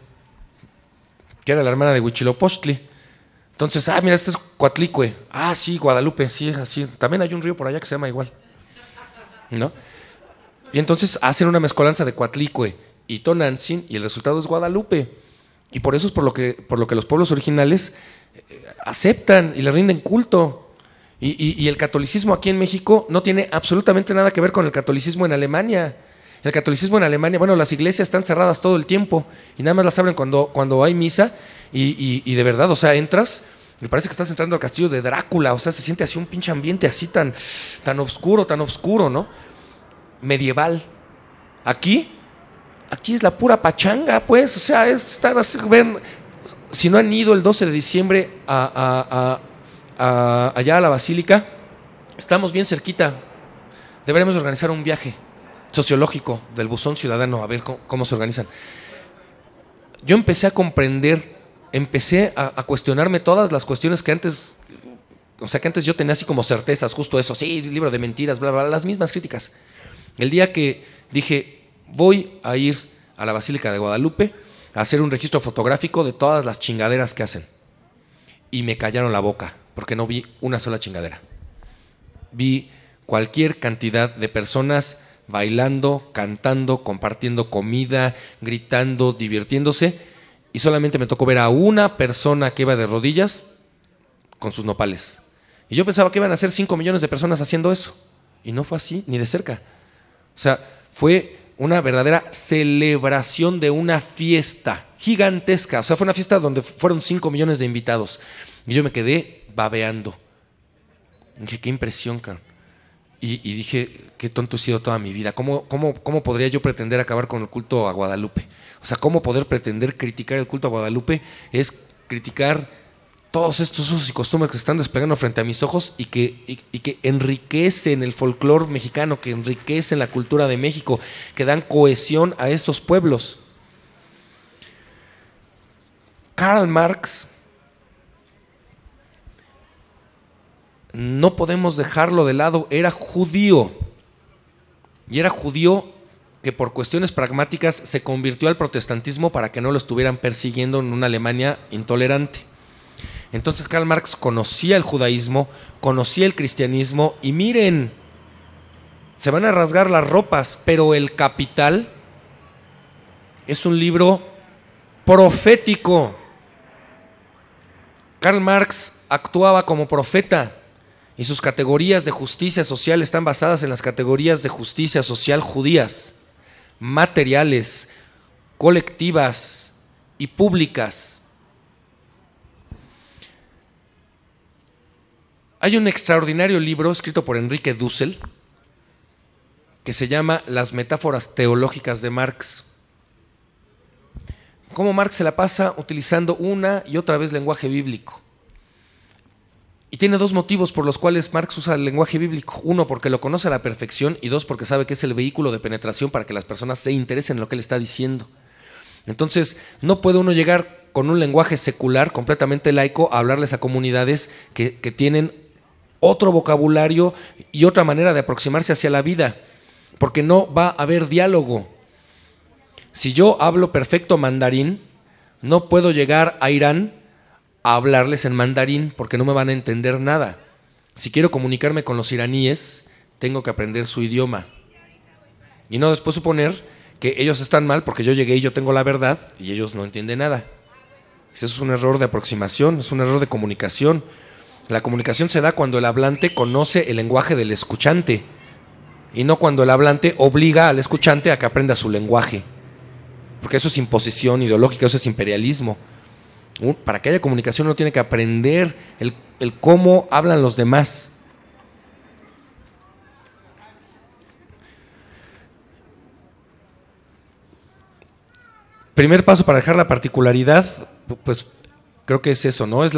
que era la hermana de Huitzilopochtli. Entonces, mira, este es Coatlicue. Sí, Guadalupe, sí, así. También hay un río por allá que se llama igual, ¿no? Y entonces hacen una mezcolanza de Coatlicue y Tonantzin, y el resultado es Guadalupe. Y por eso es por lo que los pueblos originales aceptan y le rinden culto. Y el catolicismo aquí en México no tiene absolutamente nada que ver con el catolicismo en Alemania. El catolicismo en Alemania, bueno, las iglesias están cerradas todo el tiempo y nada más las abren cuando hay misa y de verdad, o sea, entras, me parece que estás entrando al castillo de Drácula, o sea, se siente así un pinche ambiente así tan oscuro, ¿no? Medieval. Aquí es la pura pachanga, pues, o sea, es estar así, ven, si no han ido el 12 de diciembre allá a la Basílica, estamos bien cerquita, deberemos organizar un viaje sociológico del buzón ciudadano, a ver cómo se organizan. Yo empecé a comprender, empecé a cuestionarme todas las cuestiones que antes, o sea, que antes yo tenía así como certezas, justo eso, sí, libro de mentiras, bla, bla, bla, las mismas críticas. El día que dije, voy a ir a la Basílica de Guadalupe a hacer un registro fotográfico de todas las chingaderas que hacen. Y me callaron la boca, porque no vi una sola chingadera. Vi cualquier cantidad de personas bailando, cantando, compartiendo comida, gritando, divirtiéndose, y solamente me tocó ver a una persona que iba de rodillas con sus nopales. Y yo pensaba que iban a ser 5 millones de personas haciendo eso, y no fue así, ni de cerca. O sea, fue una verdadera celebración de una fiesta gigantesca. O sea, fue una fiesta donde fueron 5 millones de invitados. Y yo me quedé babeando. Dije, qué impresión, cabrón. Y dije, qué tonto he sido toda mi vida. ¿Cómo podría yo pretender acabar con el culto a Guadalupe? O sea, ¿cómo poder pretender criticar el culto a Guadalupe? Es criticar todos estos usos y costumbres que se están desplegando frente a mis ojos y que enriquecen el folclore mexicano, que enriquecen la cultura de México, que dan cohesión a estos pueblos. Karl Marx, no podemos dejarlo de lado, era judío. Y era judío que por cuestiones pragmáticas se convirtió al protestantismo para que no lo estuvieran persiguiendo en una Alemania intolerante. Entonces Karl Marx conocía el judaísmo, conocía el cristianismo y miren, se van a rasgar las ropas, pero El Capital es un libro profético. Karl Marx actuaba como profeta y sus categorías de justicia social están basadas en las categorías de justicia social judías, materiales, colectivas y públicas. Hay un extraordinario libro escrito por Enrique Dussel que se llama Las metáforas teológicas de Marx. Cómo Marx se la pasa utilizando una y otra vez lenguaje bíblico. Y tiene 2 motivos por los cuales Marx usa el lenguaje bíblico. 1, porque lo conoce a la perfección, y 2, porque sabe que es el vehículo de penetración para que las personas se interesen en lo que él está diciendo. Entonces, no puede uno llegar con un lenguaje secular, completamente laico, a hablarles a comunidades que tienen otro vocabulario y otra manera de aproximarse hacia la vida, porque no va a haber diálogo. Si yo hablo perfecto mandarín, no puedo llegar a Irán a hablarles en mandarín porque no me van a entender nada. Si quiero comunicarme con los iraníes, tengo que aprender su idioma. Y no después suponer que ellos están mal porque yo llegué y yo tengo la verdad y ellos no entienden nada. Eso es un error de aproximación, es un error de comunicación. La comunicación se da cuando el hablante conoce el lenguaje del escuchante y no cuando el hablante obliga al escuchante a que aprenda su lenguaje. Porque eso es imposición ideológica, eso es imperialismo. Para que haya comunicación uno tiene que aprender el cómo hablan los demás. Primer paso para dejar la particularidad, pues creo que es eso, ¿no?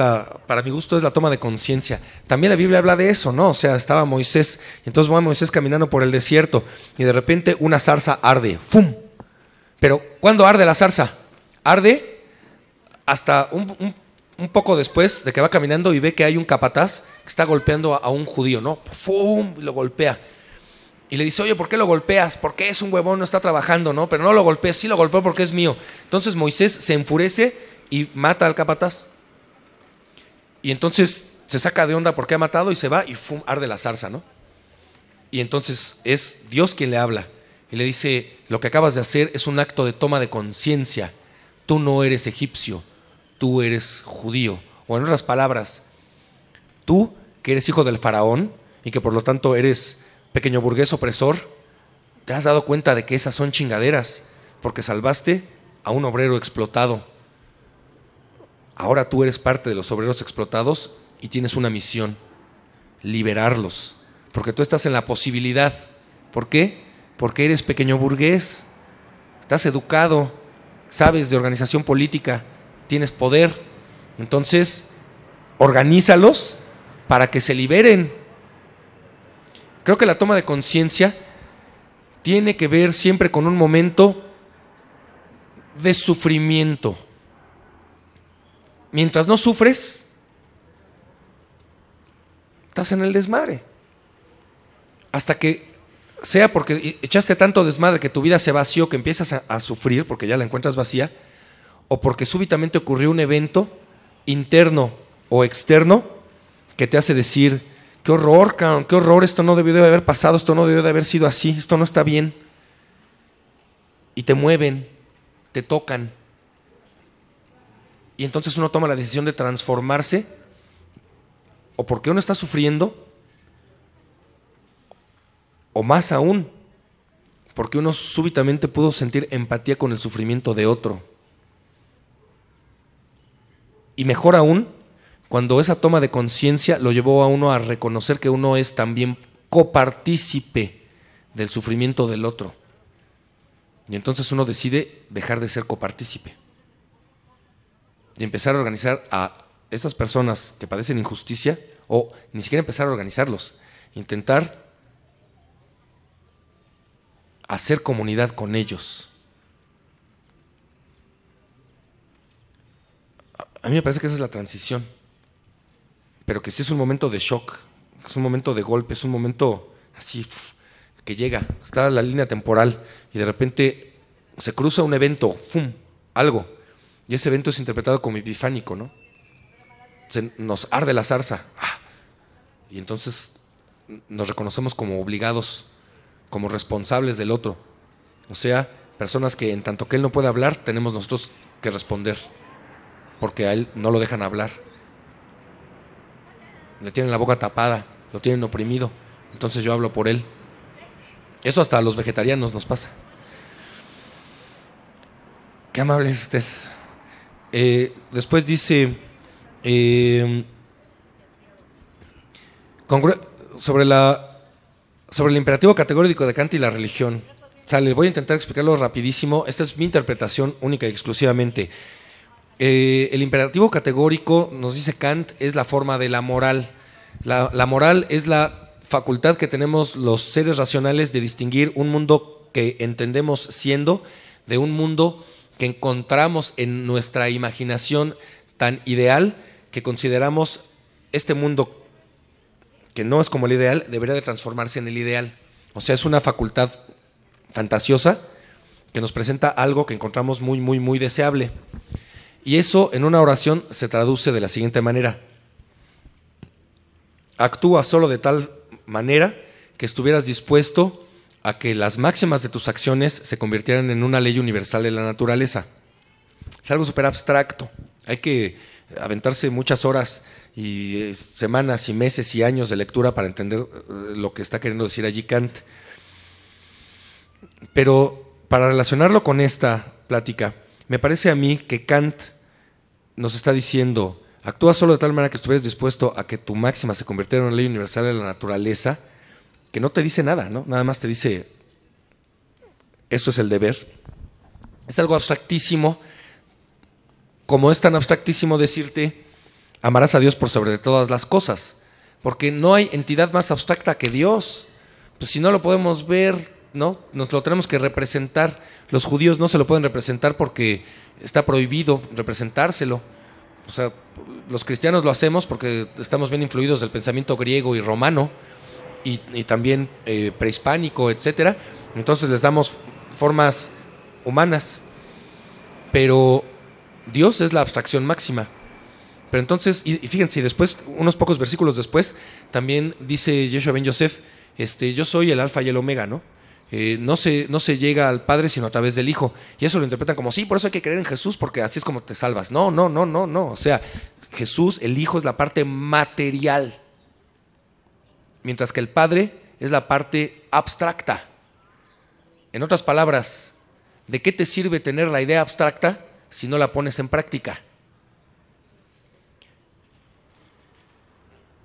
Para mi gusto es la toma de conciencia. También la Biblia habla de eso, ¿no? O sea, estaba Moisés, entonces va Moisés caminando por el desierto y de repente una zarza arde, ¡fum! Pero ¿cuándo arde la zarza? Arde hasta un poco después de que va caminando y ve que hay un capataz que está golpeando a un judío, ¿no? ¡Fum! Y lo golpea. Y le dice, oye, ¿por qué lo golpeas? ¿Por qué es un huevón, no está trabajando, no? Pero no lo golpees, sí lo golpeo porque es mío. Entonces Moisés se enfurece y mata al capataz. Y entonces se saca de onda porque ha matado y se va y ¡fum! Arde la zarza, ¿no? Y entonces es Dios quien le habla. Y le dice, Lo que acabas de hacer es un acto de toma de conciencia. Tú no eres egipcio, tú eres judío. O en otras palabras, tú que eres hijo del faraón y que por lo tanto eres pequeño burgués opresor, te has dado cuenta de que esas son chingaderas, porque salvaste a un obrero explotado. Ahora tú eres parte de los obreros explotados y tienes una misión: liberarlos, porque tú estás en la posibilidad. ¿Por qué? Porque eres pequeño burgués, estás educado, sabes de organización política, tienes poder. Entonces, organízalos para que se liberen. Creo que la toma de conciencia tiene que ver siempre con un momento de sufrimiento. Mientras no sufres, estás en el desmadre. Hasta que sea porque echaste tanto desmadre que tu vida se vació, que empiezas a sufrir porque ya la encuentras vacía, o porque súbitamente ocurrió un evento interno o externo que te hace decir: qué horror, cabrón, qué horror, esto no debió de haber pasado, esto no debió de haber sido así, esto no está bien. Y te mueven, te tocan. Y entonces uno toma la decisión de transformarse, o porque uno está sufriendo, o más aún, porque uno súbitamente pudo sentir empatía con el sufrimiento de otro. Y mejor aún, cuando esa toma de conciencia lo llevó a uno a reconocer que uno es también copartícipe del sufrimiento del otro. Y entonces uno decide dejar de ser copartícipe y empezar a organizar a esas personas que padecen injusticia, o ni siquiera empezar a organizarlos, intentar hacer comunidad con ellos. A mí me parece que esa es la transición, pero que sí es un momento de shock, es un momento de golpe, es un momento así que llega, está la línea temporal y de repente se cruza un evento, ¡fum!, algo, y ese evento es interpretado como epifánico, ¿no? Nos arde la zarza, y entonces nos reconocemos como obligados, como responsables del otro. O sea, personas que en tanto que él no puede hablar, tenemos nosotros que responder, porque a él no lo dejan hablar. Le tienen la boca tapada, lo tienen oprimido, entonces yo hablo por él. Eso hasta a los vegetarianos nos pasa. Qué amable es usted. Después dice sobre el imperativo categórico de Kant y la religión. Sale, voy a intentar explicarlo rapidísimo. Esta es mi interpretación única y exclusivamente. El imperativo categórico, nos dice Kant, es la forma de la moral. La moral es la facultad que tenemos los seres racionales de distinguir un mundo que entendemos siendo de un mundo que encontramos en nuestra imaginación tan ideal que consideramos este mundo que no es como el ideal, debería de transformarse en el ideal. O sea, es una facultad fantasiosa que nos presenta algo que encontramos muy, muy, muy deseable. Y eso en una oración se traduce de la siguiente manera: actúa solo de tal manera que estuvieras dispuesto a que las máximas de tus acciones se convirtieran en una ley universal de la naturaleza. Es algo súper abstracto. Hay que aventarse muchas horas y semanas y meses y años de lectura para entender lo que está queriendo decir allí Kant. Pero para relacionarlo con esta plática, me parece a mí que Kant nos está diciendo: actúa solo de tal manera que estuvieras dispuesto a que tu máxima se convirtiera en una ley universal de la naturaleza, que no te dice nada, ¿no? Nada más te dice, eso es el deber. Es algo abstractísimo, como es tan abstractísimo decirte, amarás a Dios por sobre todas las cosas, porque no hay entidad más abstracta que Dios. Pues si no lo podemos ver, ¿no? Nos lo tenemos que representar. Los judíos no se lo pueden representar porque está prohibido representárselo. O sea, los cristianos lo hacemos porque estamos bien influidos del pensamiento griego y romano y también prehispánico, etcétera. Entonces les damos formas humanas, pero Dios es la abstracción máxima. Pero entonces, y fíjense, después, unos pocos versículos después, también dice Yeshua ben Yosef, yo soy el alfa y el omega, ¿no? no se llega al Padre sino a través del Hijo. Y eso lo interpretan como, sí, por eso hay que creer en Jesús, porque así es como te salvas. No. O sea, Jesús, el Hijo, es la parte material, mientras que el Padre es la parte abstracta. En otras palabras, ¿de qué te sirve tener la idea abstracta si no la pones en práctica?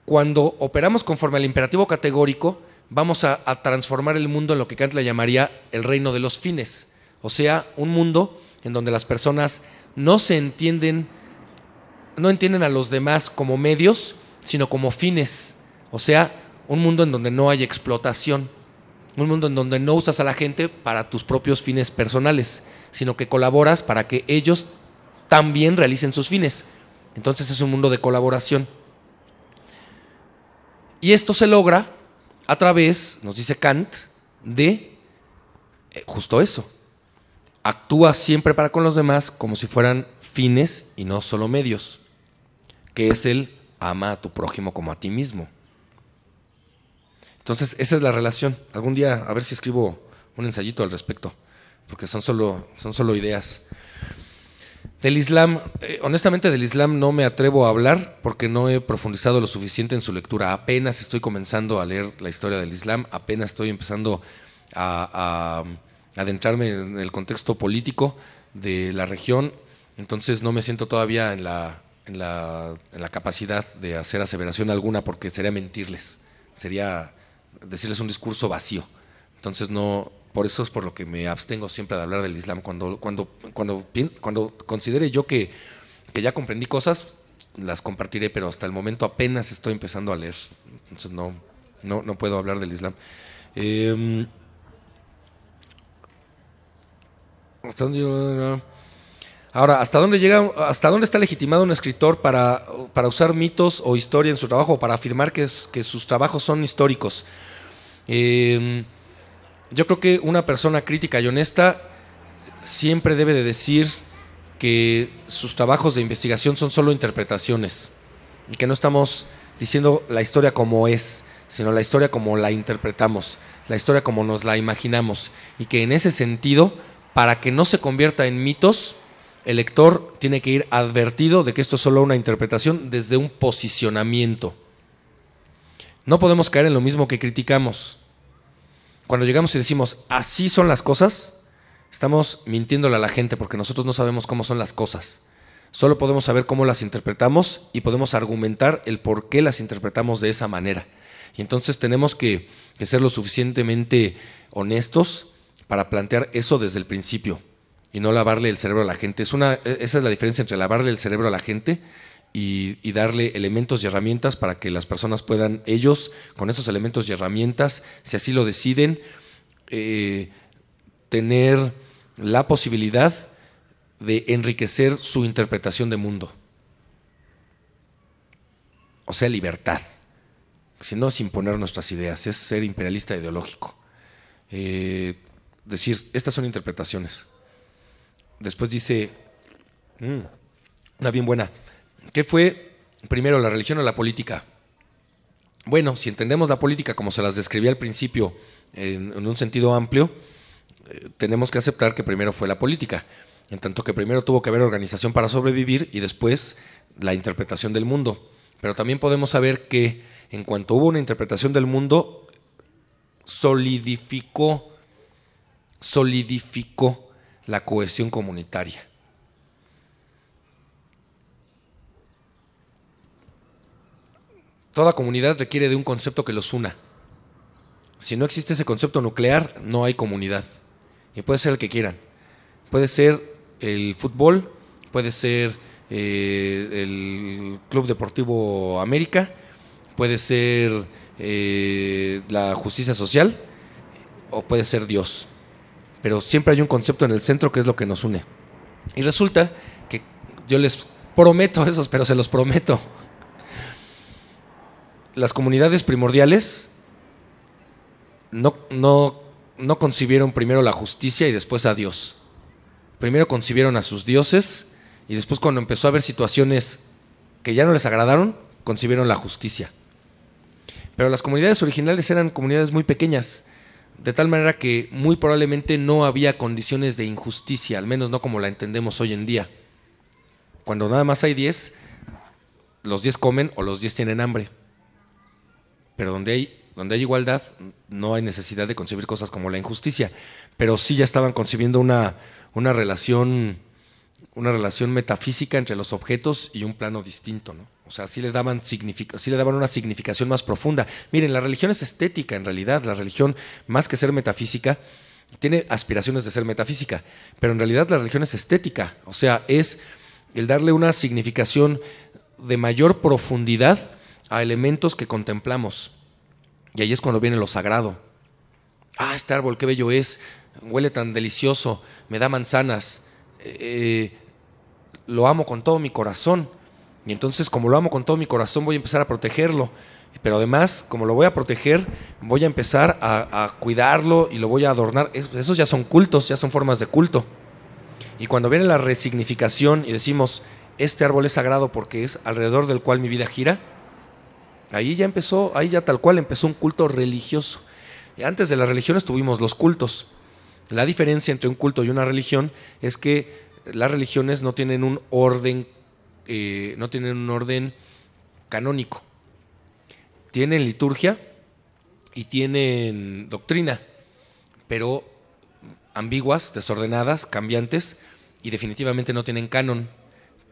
Cuando operamos conforme al imperativo categórico, vamos a transformar el mundo en lo que Kant le llamaría el reino de los fines. O sea, un mundo en donde las personas no entienden a los demás como medios, sino como fines. O sea, un mundo en donde no hay explotación. Un mundo en donde no usas a la gente para tus propios fines personales, sino que colaboras para que ellos también realicen sus fines. Entonces es un mundo de colaboración. Y esto se logra a través, nos dice Kant, de justo eso. Actúa siempre para con los demás como si fueran fines y no solo medios, que es el ama a tu prójimo como a ti mismo. Entonces esa es la relación. Algún día a ver si escribo un ensayito al respecto, porque son solo ideas. Del Islam, honestamente del Islam no me atrevo a hablar porque no he profundizado lo suficiente en su lectura. Apenas estoy comenzando a leer la historia del Islam, apenas estoy empezando a adentrarme en el contexto político de la región, entonces no me siento todavía en la capacidad de hacer aseveración alguna, porque sería mentirles, sería decirles un discurso vacío. Entonces no, por eso es por lo que me abstengo siempre de hablar del Islam. Cuando considere yo que ya comprendí cosas, las compartiré, pero hasta el momento apenas estoy empezando a leer. Entonces no puedo hablar del Islam. Ahora, ¿hasta dónde está legitimado un escritor para usar mitos o historia en su trabajo, o para afirmar que sus trabajos son históricos? Yo creo que una persona crítica y honesta siempre debe de decir que sus trabajos de investigación son solo interpretaciones y que no estamos diciendo la historia como es, sino la historia como la interpretamos, la historia como nos la imaginamos, y que en ese sentido, para que no se convierta en mitos, el lector tiene que ir advertido de que esto es solo una interpretación desde un posicionamiento. No podemos caer en lo mismo que criticamos. Cuando llegamos y decimos, así son las cosas, estamos mintiéndole a la gente, porque nosotros no sabemos cómo son las cosas. Solo podemos saber cómo las interpretamos y podemos argumentar el por qué las interpretamos de esa manera. Y entonces tenemos que ser lo suficientemente honestos para plantear eso desde el principio y no lavarle el cerebro a la gente. Esa es la diferencia entre lavarle el cerebro a la gente y darle elementos y herramientas para que las personas puedan, ellos, con esos elementos y herramientas, si así lo deciden, tener la posibilidad de enriquecer su interpretación de mundo. O sea, libertad. Si no es imponer nuestras ideas, es ser imperialista ideológico. Decir, estas son interpretaciones. Después dice, una bien buena, ¿qué fue primero, la religión o la política? Bueno, si entendemos la política como se las describí al principio en un sentido amplio, tenemos que aceptar que primero fue la política, en tanto que primero tuvo que haber organización para sobrevivir y después la interpretación del mundo. Pero también podemos saber que en cuanto hubo una interpretación del mundo, solidificó la cohesión comunitaria. Toda comunidad requiere de un concepto que los una. Si no existe ese concepto nuclear, no hay comunidad. Y puede ser el que quieran. Puede ser el fútbol, puede ser el Club Deportivo América, puede ser la justicia social, o puede ser Dios. Pero siempre hay un concepto en el centro que es lo que nos une. Y resulta que yo les prometo eso, pero se los prometo. Las comunidades primordiales no concibieron primero la justicia y después a Dios. Primero concibieron a sus dioses y después, cuando empezó a haber situaciones que ya no les agradaron, concibieron la justicia. Pero las comunidades originales eran comunidades muy pequeñas, de tal manera que muy probablemente no había condiciones de injusticia, al menos no como la entendemos hoy en día. Cuando nada más hay 10, los 10 comen o los 10 tienen hambre. Pero donde hay igualdad, no hay necesidad de concebir cosas como la injusticia. Pero sí ya estaban concibiendo una relación metafísica entre los objetos y un plano distinto, ¿no? O sea, sí le daban una significación más profunda. Miren, la religión es estética en realidad. La religión, más que ser metafísica, tiene aspiraciones de ser metafísica, pero en realidad la religión es estética. O sea, es el darle una significación de mayor profundidad a elementos que contemplamos. Y ahí es cuando viene lo sagrado. Ah, este árbol, qué bello es, huele tan delicioso, me da manzanas, lo amo con todo mi corazón. Y entonces, como lo amo con todo mi corazón, voy a empezar a protegerlo. Pero además, como lo voy a proteger, voy a empezar a cuidarlo y lo voy a adornar. Esos ya son cultos, ya son formas de culto. Y cuando viene la resignificación y decimos, este árbol es sagrado porque es alrededor del cual mi vida gira, ahí ya tal cual empezó un culto religioso. Y antes de las religiones tuvimos los cultos. La diferencia entre un culto y una religión es que las religiones no tienen un orden canónico. Tienen liturgia y tienen doctrina, pero ambiguas, desordenadas, cambiantes, y definitivamente no tienen canon.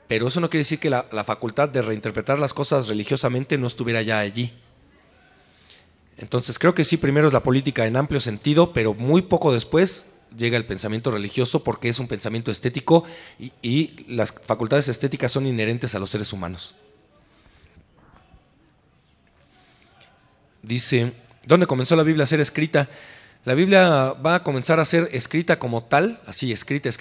Pero eso no quiere decir que la facultad de reinterpretar las cosas religiosamente no estuviera ya allí. Entonces creo que sí, primero es la política en amplio sentido, pero muy poco después llega el pensamiento religioso, porque es un pensamiento estético y las facultades estéticas son inherentes a los seres humanos. Dice, ¿dónde comenzó la Biblia a ser escrita? La Biblia va a comenzar a ser escrita como tal, así, escrita,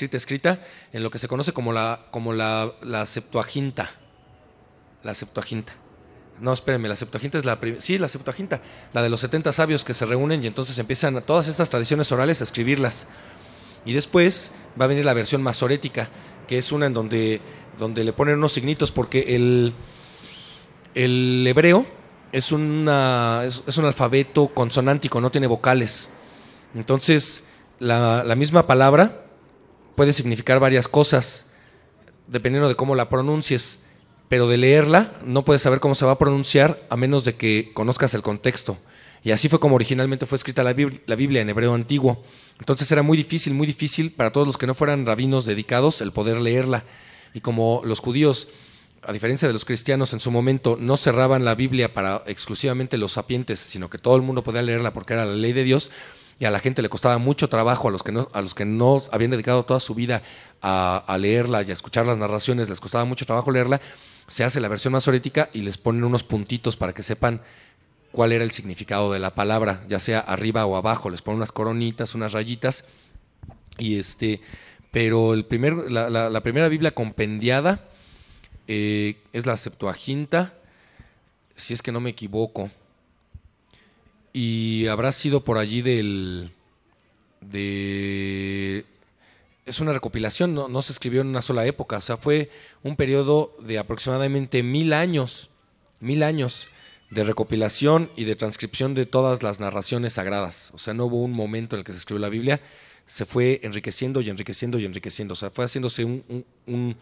en lo que se conoce como la Septuaginta. La Septuaginta. No, espérenme, la Septuaginta es la Septuaginta, la de los 70 sabios que se reúnen y entonces empiezan todas estas tradiciones orales a escribirlas. Y después va a venir la versión masorética, que es una en donde le ponen unos signitos, porque el hebreo es un alfabeto consonántico, no tiene vocales. Entonces, la misma palabra puede significar varias cosas, dependiendo de cómo la pronuncies. Pero de leerla no puedes saber cómo se va a pronunciar a menos de que conozcas el contexto. Y así fue como originalmente fue escrita la Biblia en hebreo antiguo. Entonces era muy difícil para todos los que no fueran rabinos dedicados el poder leerla. Y como los judíos, a diferencia de los cristianos en su momento, no cerraban la Biblia para exclusivamente los sapientes, sino que todo el mundo podía leerla porque era la ley de Dios, y a la gente le costaba mucho trabajo, a los que no habían dedicado toda su vida a leerla y a escuchar las narraciones, les costaba mucho trabajo leerla. Se hace la versión masorética y les ponen unos puntitos para que sepan cuál era el significado de la palabra, ya sea arriba o abajo, les ponen unas coronitas, unas rayitas, pero la primera Biblia compendiada es la Septuaginta, si es que no me equivoco, y habrá sido por allí es una recopilación, no se escribió en una sola época, o sea, fue un periodo de aproximadamente 1000 años de recopilación y de transcripción de todas las narraciones sagradas. O sea, no hubo un momento en el que se escribió la Biblia, se fue enriqueciendo y enriqueciendo y enriqueciendo. O sea, fue haciéndose un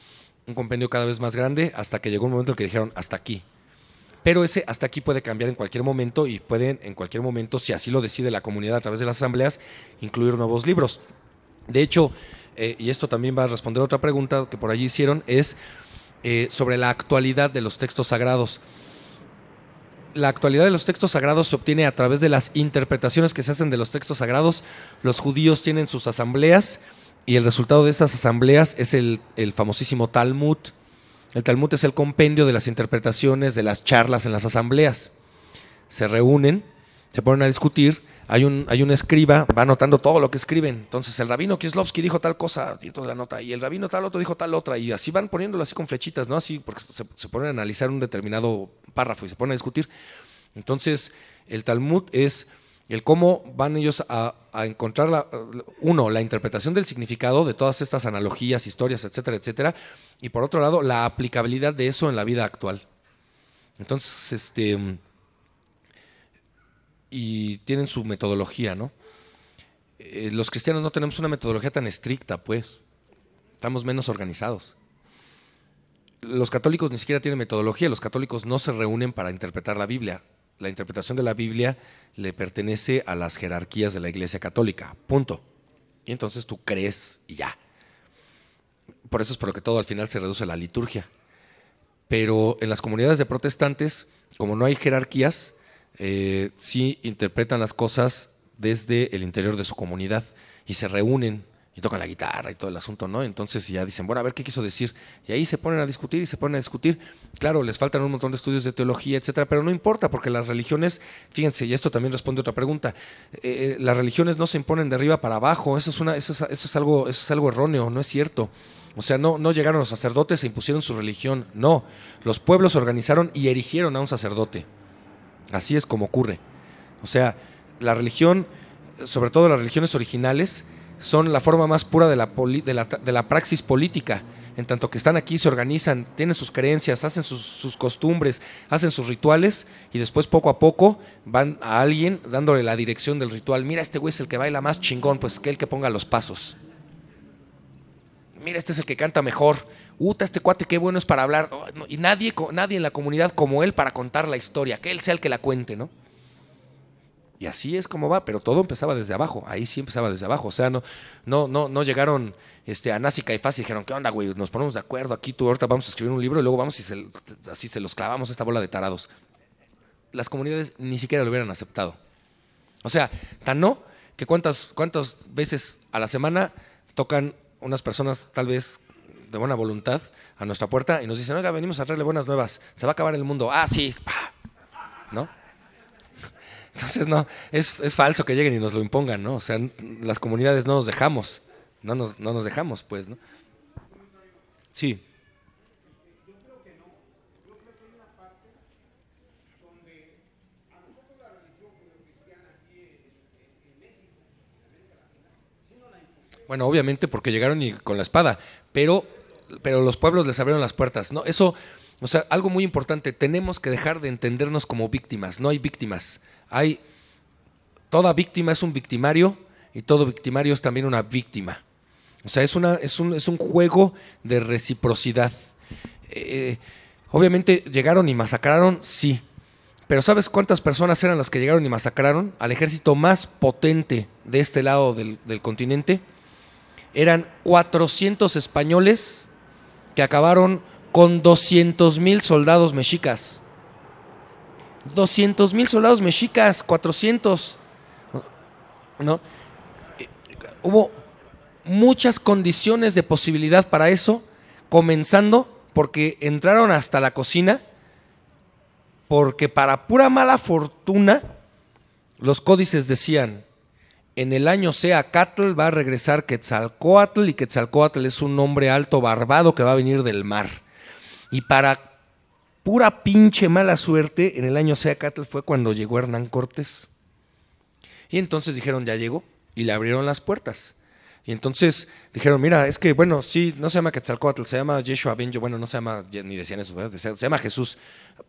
compendio cada vez más grande hasta que llegó un momento en el que dijeron hasta aquí. Pero ese hasta aquí puede cambiar en cualquier momento y pueden en cualquier momento, si así lo decide la comunidad a través de las asambleas, incluir nuevos libros. De hecho, y esto también va a responder a otra pregunta que por allí hicieron, es sobre la actualidad de los textos sagrados. La actualidad de los textos sagrados se obtiene a través de las interpretaciones que se hacen de los textos sagrados. Los judíos tienen sus asambleas y el resultado de estas asambleas es el famosísimo Talmud. El Talmud es el compendio de las interpretaciones, de las charlas en las asambleas. Se reúnen, se ponen a discutir, hay un escriba, va anotando todo lo que escriben. Entonces el rabino Kieslowski dijo tal cosa, y entonces la nota, y el rabino tal otro dijo tal otra, y así van poniéndolo así con flechitas, ¿no? Así, porque se ponen a analizar un determinado párrafo y se ponen a discutir. Entonces el Talmud es el cómo van ellos a encontrar la interpretación del significado de todas estas analogías, historias, etcétera, etcétera, y por otro lado la aplicabilidad de eso en la vida actual. Entonces, y tienen su metodología, ¿no? los cristianos no tenemos una metodología tan estricta, pues. Estamos menos organizados. Los católicos ni siquiera tienen metodología, los católicos no se reúnen para interpretar la Biblia. La interpretación de la Biblia le pertenece a las jerarquías de la Iglesia Católica, punto. Y entonces tú crees y ya. Por eso es por lo que todo al final se reduce a la liturgia. Pero en las comunidades de protestantes, como no hay jerarquías, sí interpretan las cosas desde el interior de su comunidad y se reúnen y tocan la guitarra y todo el asunto, ¿no? Entonces ya dicen, bueno, a ver qué quiso decir. Y ahí se ponen a discutir y se ponen a discutir. Claro, les faltan un montón de estudios de teología, etcétera, pero no importa porque las religiones, fíjense, y esto también responde a otra pregunta, las religiones no se imponen de arriba para abajo, eso es algo erróneo, no es cierto. O sea, no llegaron los sacerdotes e impusieron su religión, no. Los pueblos se organizaron y erigieron a un sacerdote. Así es como ocurre. O sea, la religión, sobre todo las religiones originales, son la forma más pura de la praxis política, en tanto que están aquí, se organizan, tienen sus creencias, hacen sus costumbres, hacen sus rituales y después poco a poco van a alguien dándole la dirección del ritual. Mira, este güey es el que baila más chingón, pues que el que ponga los pasos. Mira, este es el que canta mejor. Este cuate qué bueno es para hablar. Y nadie en la comunidad como él para contar la historia, que él sea el que la cuente, ¿no? Y así es como va, pero todo empezaba desde abajo, ahí sí empezaba desde abajo, o sea, no llegaron Anás y Caifás y dijeron, ¿qué onda, güey? Nos ponemos de acuerdo, aquí tú ahorita vamos a escribir un libro y luego vamos y así se los clavamos a esta bola de tarados. Las comunidades ni siquiera lo hubieran aceptado. O sea, tan no, que cuántas veces a la semana tocan unas personas tal vez de buena voluntad a nuestra puerta y nos dicen, oiga, venimos a traerle buenas nuevas, se va a acabar el mundo, sí, ¿no? Entonces, no, es falso que lleguen y nos lo impongan, ¿no? O sea, las comunidades no nos dejamos, no nos dejamos, pues, ¿no? Sí. Bueno, obviamente porque llegaron y con la espada, pero los pueblos les abrieron las puertas, ¿no? Eso, o sea, algo muy importante, tenemos que dejar de entendernos como víctimas, no hay víctimas. Toda víctima es un victimario y todo victimario es también una víctima. O sea, es un juego de reciprocidad. Obviamente llegaron y masacraron, sí. Pero ¿sabes cuántas personas eran las que llegaron y masacraron? Al ejército más potente de este lado del continente. Eran 400 españoles que acabaron con 200,000 soldados mexicas. 200,000 soldados mexicas, 400, ¿no? Hubo muchas condiciones de posibilidad para eso, comenzando porque entraron hasta la cocina, porque para pura mala fortuna los códices decían, en el año Seacatl va a regresar Quetzalcóatl, y Quetzalcóatl es un hombre alto barbado que va a venir del mar. Y para pura pinche mala suerte, en el año Seacatl fue cuando llegó Hernán Cortés. Y entonces dijeron, ya llegó, y le abrieron las puertas. Y entonces dijeron, mira, es que, bueno, sí, no se llama Quetzalcóatl, se llama Yeshua Benjo, bueno, no se llama, ni decían eso, ¿verdad? Se llama Jesús.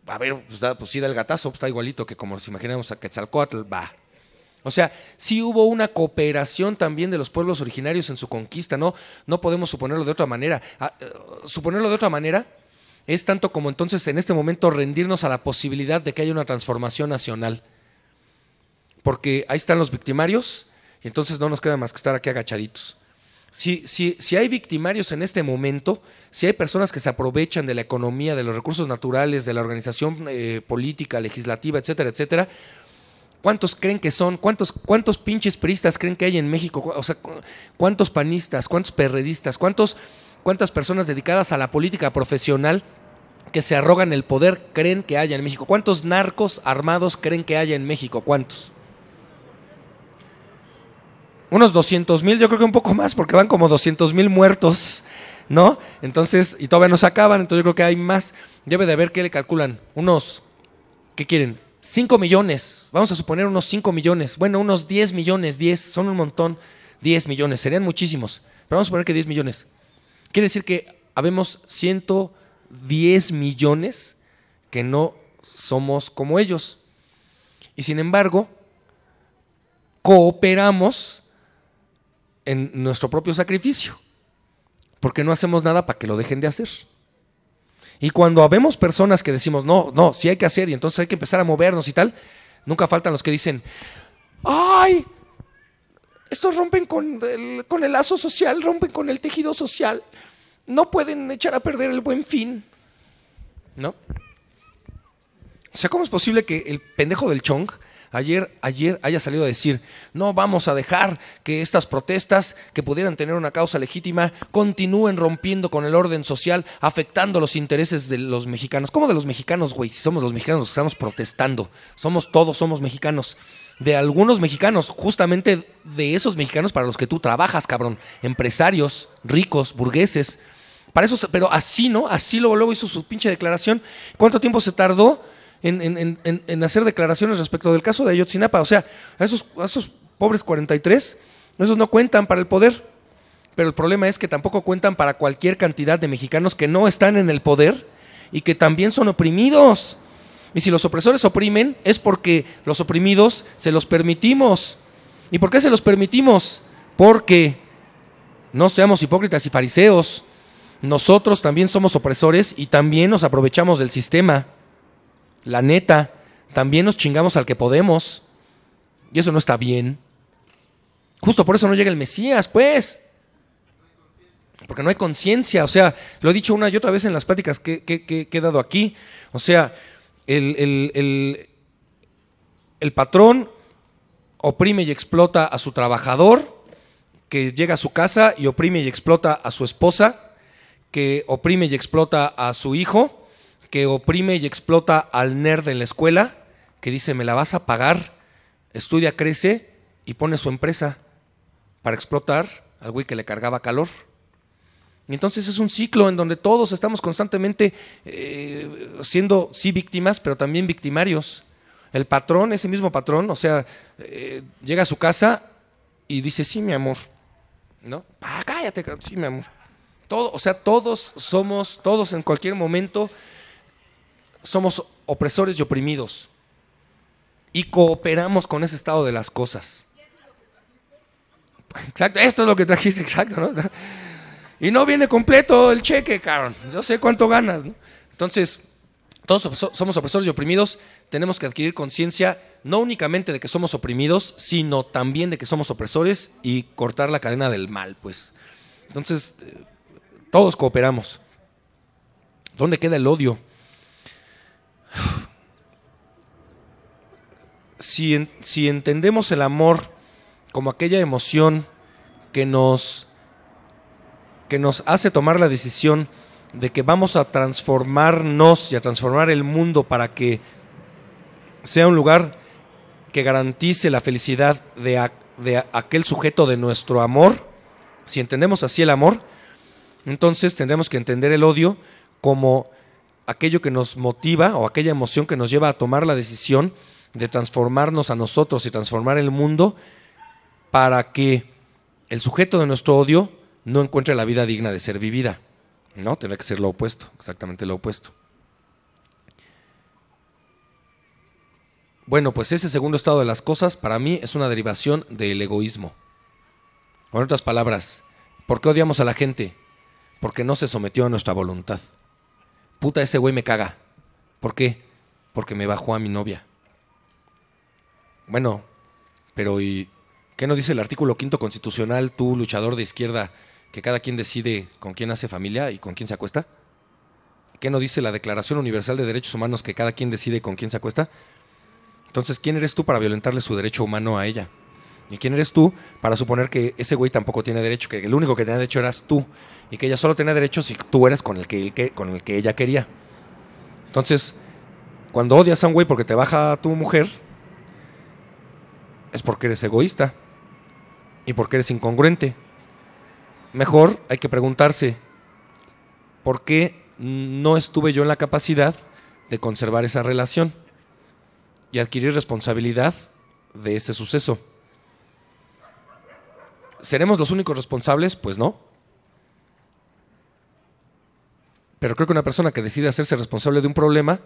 A ver, pues sí da el gatazo, pues está igualito que como si imaginamos a Quetzalcóatl, va. O sea, sí hubo una cooperación también de los pueblos originarios en su conquista, no podemos suponerlo de otra manera. Suponerlo de otra manera es tanto como entonces en este momento rendirnos a la posibilidad de que haya una transformación nacional. Porque ahí están los victimarios y entonces no nos queda más que estar aquí agachaditos. Si hay victimarios en este momento, si hay personas que se aprovechan de la economía, de los recursos naturales, de la organización política, legislativa, etcétera, etcétera, ¿cuántos creen que son? ¿Cuántos pinches priistas creen que hay en México? O sea, ¿cuántos panistas? ¿Cuántos perredistas? ¿Cuántas personas dedicadas a la política profesional que se arrogan el poder creen que haya en México? ¿Cuántos narcos armados creen que haya en México? ¿Cuántos? Unos 200,000, yo creo que un poco más, porque van como 200,000 muertos, ¿no? Entonces, y todavía no se acaban, entonces yo creo que hay más. Debe de haber, ¿qué le calculan? ¿Qué quieren? 5 millones, vamos a suponer unos 5 millones, bueno, unos 10 millones, 10, son un montón, 10 millones, serían muchísimos, pero vamos a suponer que 10 millones. Quiere decir que habemos 110 millones que no somos como ellos. Y sin embargo, cooperamos en nuestro propio sacrificio, porque no hacemos nada para que lo dejen de hacer. Y cuando vemos personas que decimos, no, sí hay que hacer y entonces hay que empezar a movernos y tal, nunca faltan los que dicen, ¡ay! Estos rompen con el lazo social, rompen con el tejido social, no pueden echar a perder el buen fin, ¿no? O sea, ¿cómo es posible que el pendejo del Chong ayer haya salido a decir, no vamos a dejar que estas protestas que pudieran tener una causa legítima continúen rompiendo con el orden social, afectando los intereses de los mexicanos? ¿Cómo de los mexicanos, güey? Si somos los mexicanos los que estamos protestando, todos somos mexicanos. De algunos mexicanos, justamente de esos mexicanos para los que tú trabajas, cabrón. Empresarios, ricos, burgueses. Para eso, pero así, ¿no? Así luego hizo su pinche declaración. ¿Cuánto tiempo se tardó en hacer declaraciones respecto del caso de Ayotzinapa? O sea, a esos pobres 43, esos no cuentan para el poder. Pero el problema es que tampoco cuentan para cualquier cantidad de mexicanos que no están en el poder y que también son oprimidos. Y si los opresores oprimen, es porque los oprimidos se los permitimos. ¿Y por qué se los permitimos? Porque no seamos hipócritas y fariseos. Nosotros también somos opresores y también nos aprovechamos del sistema. La neta, también nos chingamos al que podemos. Y eso no está bien. Justo por eso no llega el Mesías, pues. Porque no hay conciencia. O sea, lo he dicho una y otra vez en las pláticas que he dado aquí. O sea, el patrón oprime y explota a su trabajador, que llega a su casa y oprime y explota a su esposa, que oprime y explota a su hijo, que oprime y explota al nerd en la escuela, que dice, me la vas a pagar, estudia, crece, y pone su empresa para explotar al güey que le cargaba calor. Y entonces es un ciclo en donde todos estamos constantemente siendo, sí, víctimas, pero también victimarios. El patrón, ese mismo patrón, o sea, llega a su casa y dice, sí, mi amor, ¿no? Cállate, sí, mi amor. Todo, o sea, todos en cualquier momento somos opresores y oprimidos. Y cooperamos con ese estado de las cosas. Exacto, esto es lo que trajiste, exacto, ¿no? Y no viene completo el cheque, cabrón. Yo sé cuánto ganas, ¿no? Entonces, todos somos opresores y oprimidos. Tenemos que adquirir conciencia no únicamente de que somos oprimidos, sino también de que somos opresores y cortar la cadena del mal, pues. Entonces, todos cooperamos. ¿Dónde queda el odio? Si entendemos el amor como aquella emoción que nos hace tomar la decisión de que vamos a transformarnos y a transformar el mundo para que sea un lugar que garantice la felicidad de aquel sujeto de nuestro amor, si entendemos así el amor, entonces tendremos que entender el odio como aquello que nos motiva o aquella emoción que nos lleva a tomar la decisión de transformarnos a nosotros y transformar el mundo para que el sujeto de nuestro odio no encuentre la vida digna de ser vivida. No, tendrá que ser lo opuesto, exactamente lo opuesto. Bueno, pues ese segundo estado de las cosas para mí es una derivación del egoísmo. En otras palabras, ¿por qué odiamos a la gente? Porque no se sometió a nuestra voluntad. Puta, ese güey me caga. ¿Por qué? Porque me bajó a mi novia. Bueno, pero ¿y qué no dice el artículo 5º constitucional, tú luchador de izquierda, que cada quien decide con quién hace familia y con quién se acuesta? ¿Qué no dice la Declaración Universal de Derechos Humanos que cada quien decide con quién se acuesta? Entonces, ¿quién eres tú para violentarle su derecho humano a ella? ¿Y quién eres tú para suponer que ese güey tampoco tiene derecho, que el único que tenía derecho eras tú y que ella solo tenía derecho si tú eras con el que ella quería? Entonces, cuando odias a un güey porque te baja a tu mujer, es porque eres egoísta y porque eres incongruente. Mejor hay que preguntarse, ¿por qué no estuve yo en la capacidad de conservar esa relación y adquirir responsabilidad de ese suceso? ¿Seremos los únicos responsables? Pues no. Pero creo que una persona que decide hacerse responsable de un problema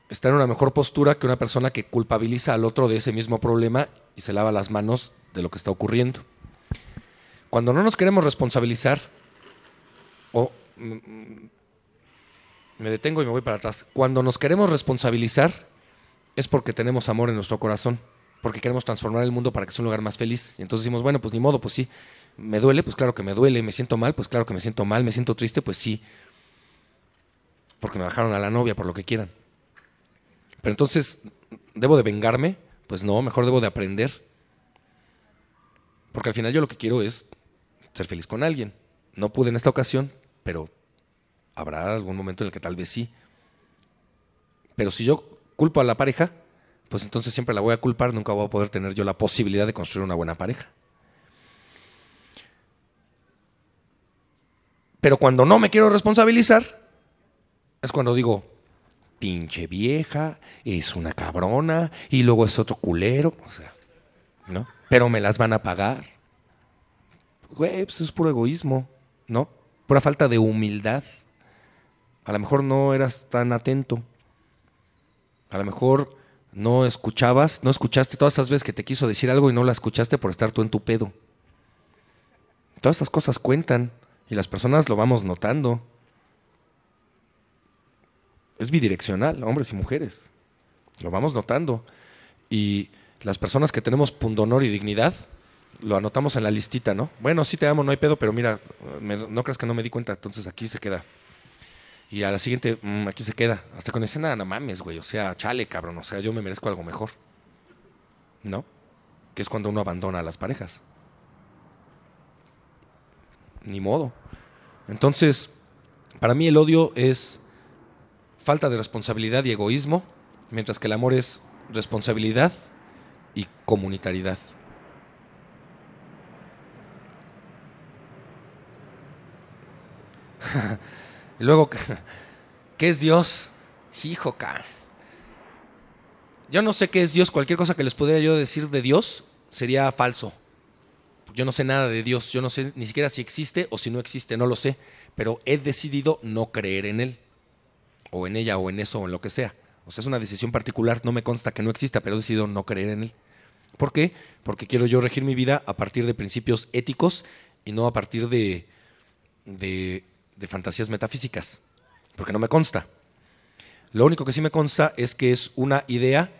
está en una mejor postura que una persona que culpabiliza al otro de ese mismo problema y se lava las manos de lo que está ocurriendo. Cuando no nos queremos responsabilizar, me detengo y me voy para atrás. Cuando nos queremos responsabilizar es porque tenemos amor en nuestro corazón, porque queremos transformar el mundo para que sea un lugar más feliz. Y entonces decimos, bueno, pues ni modo, pues sí. ¿Me duele? Pues claro que me duele. ¿Me siento mal? Pues claro que me siento mal. ¿Me siento triste? Pues sí. Porque me bajaron a la novia, por lo que quieran. Pero entonces, ¿debo de vengarme? Pues no, mejor debo de aprender. Porque al final yo lo que quiero es ser feliz con alguien. No pude en esta ocasión, pero habrá algún momento en el que tal vez sí. Pero si yo culpo a la pareja, pues entonces siempre la voy a culpar, nunca voy a poder tener yo la posibilidad de construir una buena pareja. Pero cuando no me quiero responsabilizar, es cuando digo, pinche vieja, es una cabrona, y luego es otro culero, o sea, ¿no? Pero me las van a pagar. Güey, pues es puro egoísmo, ¿no? Pura falta de humildad. A lo mejor no eras tan atento. A lo mejor no escuchaste todas esas veces que te quiso decir algo y no la escuchaste por estar tú en tu pedo. Todas estas cosas cuentan y las personas lo vamos notando. Es bidireccional, hombres y mujeres. Lo vamos notando. Y las personas que tenemos pundonor y dignidad, lo anotamos en la listita, ¿no? Bueno, sí te amo, no hay pedo, pero mira, no creas que no me di cuenta, entonces aquí se queda. Y a la siguiente, aquí se queda. Hasta con ese nada, no mames, güey. O sea, chale, cabrón. O sea, yo me merezco algo mejor. ¿No? Que es cuando uno abandona a las parejas. Ni modo. Entonces, para mí el odio es falta de responsabilidad y egoísmo, mientras que el amor es responsabilidad y comunitariedad. Y luego, ¿qué es Dios? Hijo, yo no sé qué es Dios. Cualquier cosa que les pudiera yo decir de Dios sería falso. Yo no sé nada de Dios. Yo no sé ni siquiera si existe o si no existe. No lo sé. Pero he decidido no creer en Él. O en ella, o en eso, o en lo que sea. O sea, es una decisión particular. No me consta que no exista, pero he decidido no creer en Él. ¿Por qué? Porque quiero yo regir mi vida a partir de principios éticos y no a partir de fantasías metafísicas, porque no me consta. Lo único que sí me consta es que es una idea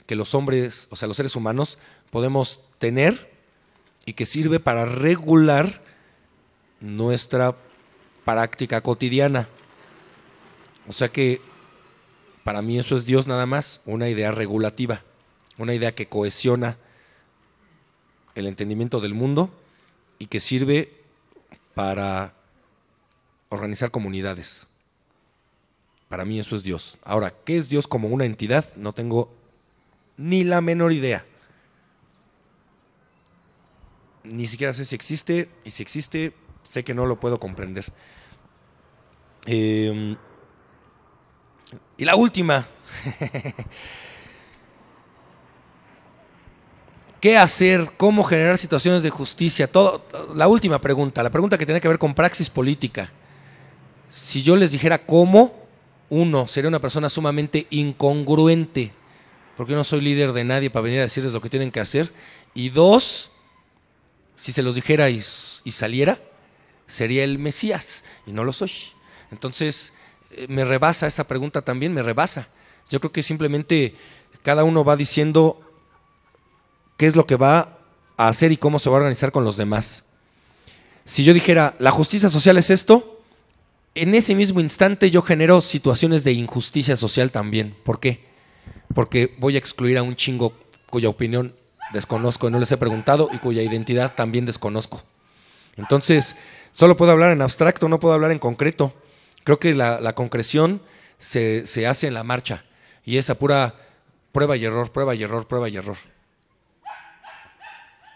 que los hombres, o sea, los seres humanos, podemos tener y que sirve para regular nuestra práctica cotidiana. O sea que para mí eso es Dios nada más, una idea regulativa, una idea que cohesiona el entendimiento del mundo y que sirve para organizar comunidades. Para mí eso es Dios. Ahora, ¿qué es Dios como una entidad? No tengo ni la menor idea. Ni siquiera sé si existe, y si existe, sé que no lo puedo comprender. Y la última. ¿Qué hacer? ¿Cómo generar situaciones de justicia? La última pregunta, la pregunta que tiene que ver con praxis política. Si yo les dijera cómo, uno, sería una persona sumamente incongruente, porque yo no soy líder de nadie para venir a decirles lo que tienen que hacer. Y dos, si se los dijera y saliera, sería el Mesías, y no lo soy. Entonces, me rebasa esa pregunta también, me rebasa. Yo creo que simplemente cada uno va diciendo qué es lo que va a hacer y cómo se va a organizar con los demás. Si yo dijera, la justicia social es esto, en ese mismo instante yo genero situaciones de injusticia social también. ¿Por qué? Porque voy a excluir a un chingo cuya opinión desconozco y no les he preguntado y cuya identidad también desconozco. Entonces, solo puedo hablar en abstracto, no puedo hablar en concreto. Creo que la concreción se hace en la marcha y es a pura prueba y error, prueba y error, prueba y error.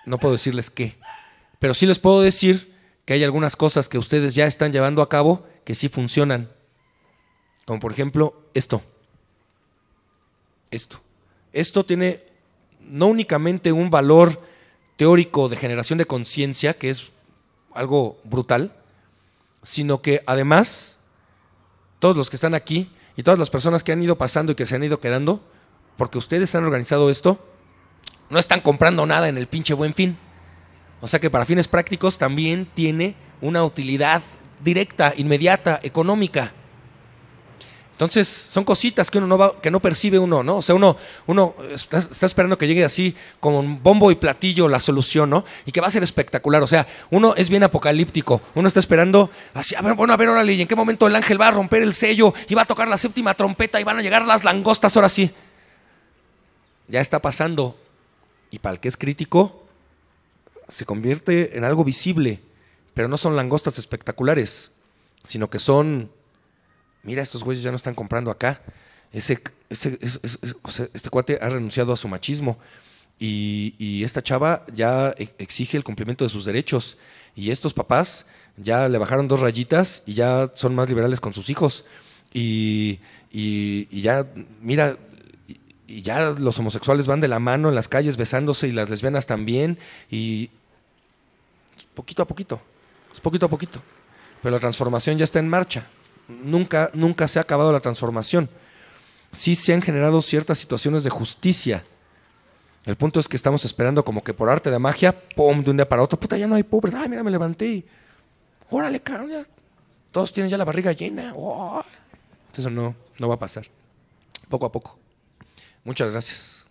No puedo decirles qué, pero sí les puedo decir que hay algunas cosas que ustedes ya están llevando a cabo que sí funcionan. Como por ejemplo esto. Esto tiene no únicamente un valor teórico de generación de conciencia, que es algo brutal, sino que además todos los que están aquí y todas las personas que han ido pasando y que se han ido quedando, porque ustedes han organizado esto, no están comprando nada en el pinche Buen Fin. O sea que para fines prácticos también tiene una utilidad directa, inmediata, económica. Entonces, son cositas que que no percibe uno, ¿no? O sea, uno está esperando que llegue así con bombo y platillo la solución, ¿no? Y que va a ser espectacular. O sea, uno es bien apocalíptico. Uno está esperando así, a ver, órale, ¿y en qué momento el ángel va a romper el sello y va a tocar la séptima trompeta y van a llegar las langostas ahora sí? Ya está pasando. Y para el que es crítico, se convierte en algo visible. Pero no son langostas espectaculares, sino que son... Mira, estos güeyes ya no están comprando acá. O sea, este cuate ha renunciado a su machismo y esta chava ya exige el cumplimiento de sus derechos. Y estos papás ya le bajaron 2 rayitas y ya son más liberales con sus hijos. Y ya, mira, y ya los homosexuales van de la mano en las calles besándose y las lesbianas también. Y poquito a poquito, es poquito a poquito. Pero la transformación ya está en marcha. Nunca se ha acabado la transformación. Sí se han generado ciertas situaciones de justicia. El punto es que estamos esperando como que por arte de magia, ¡pum!, de un día para otro, puta, ya no hay pobres. Ay, mira, me levanté y... órale, cabrón, ya. Todos tienen ya la barriga llena. Oh. Eso no va a pasar. Poco a poco. Muchas gracias.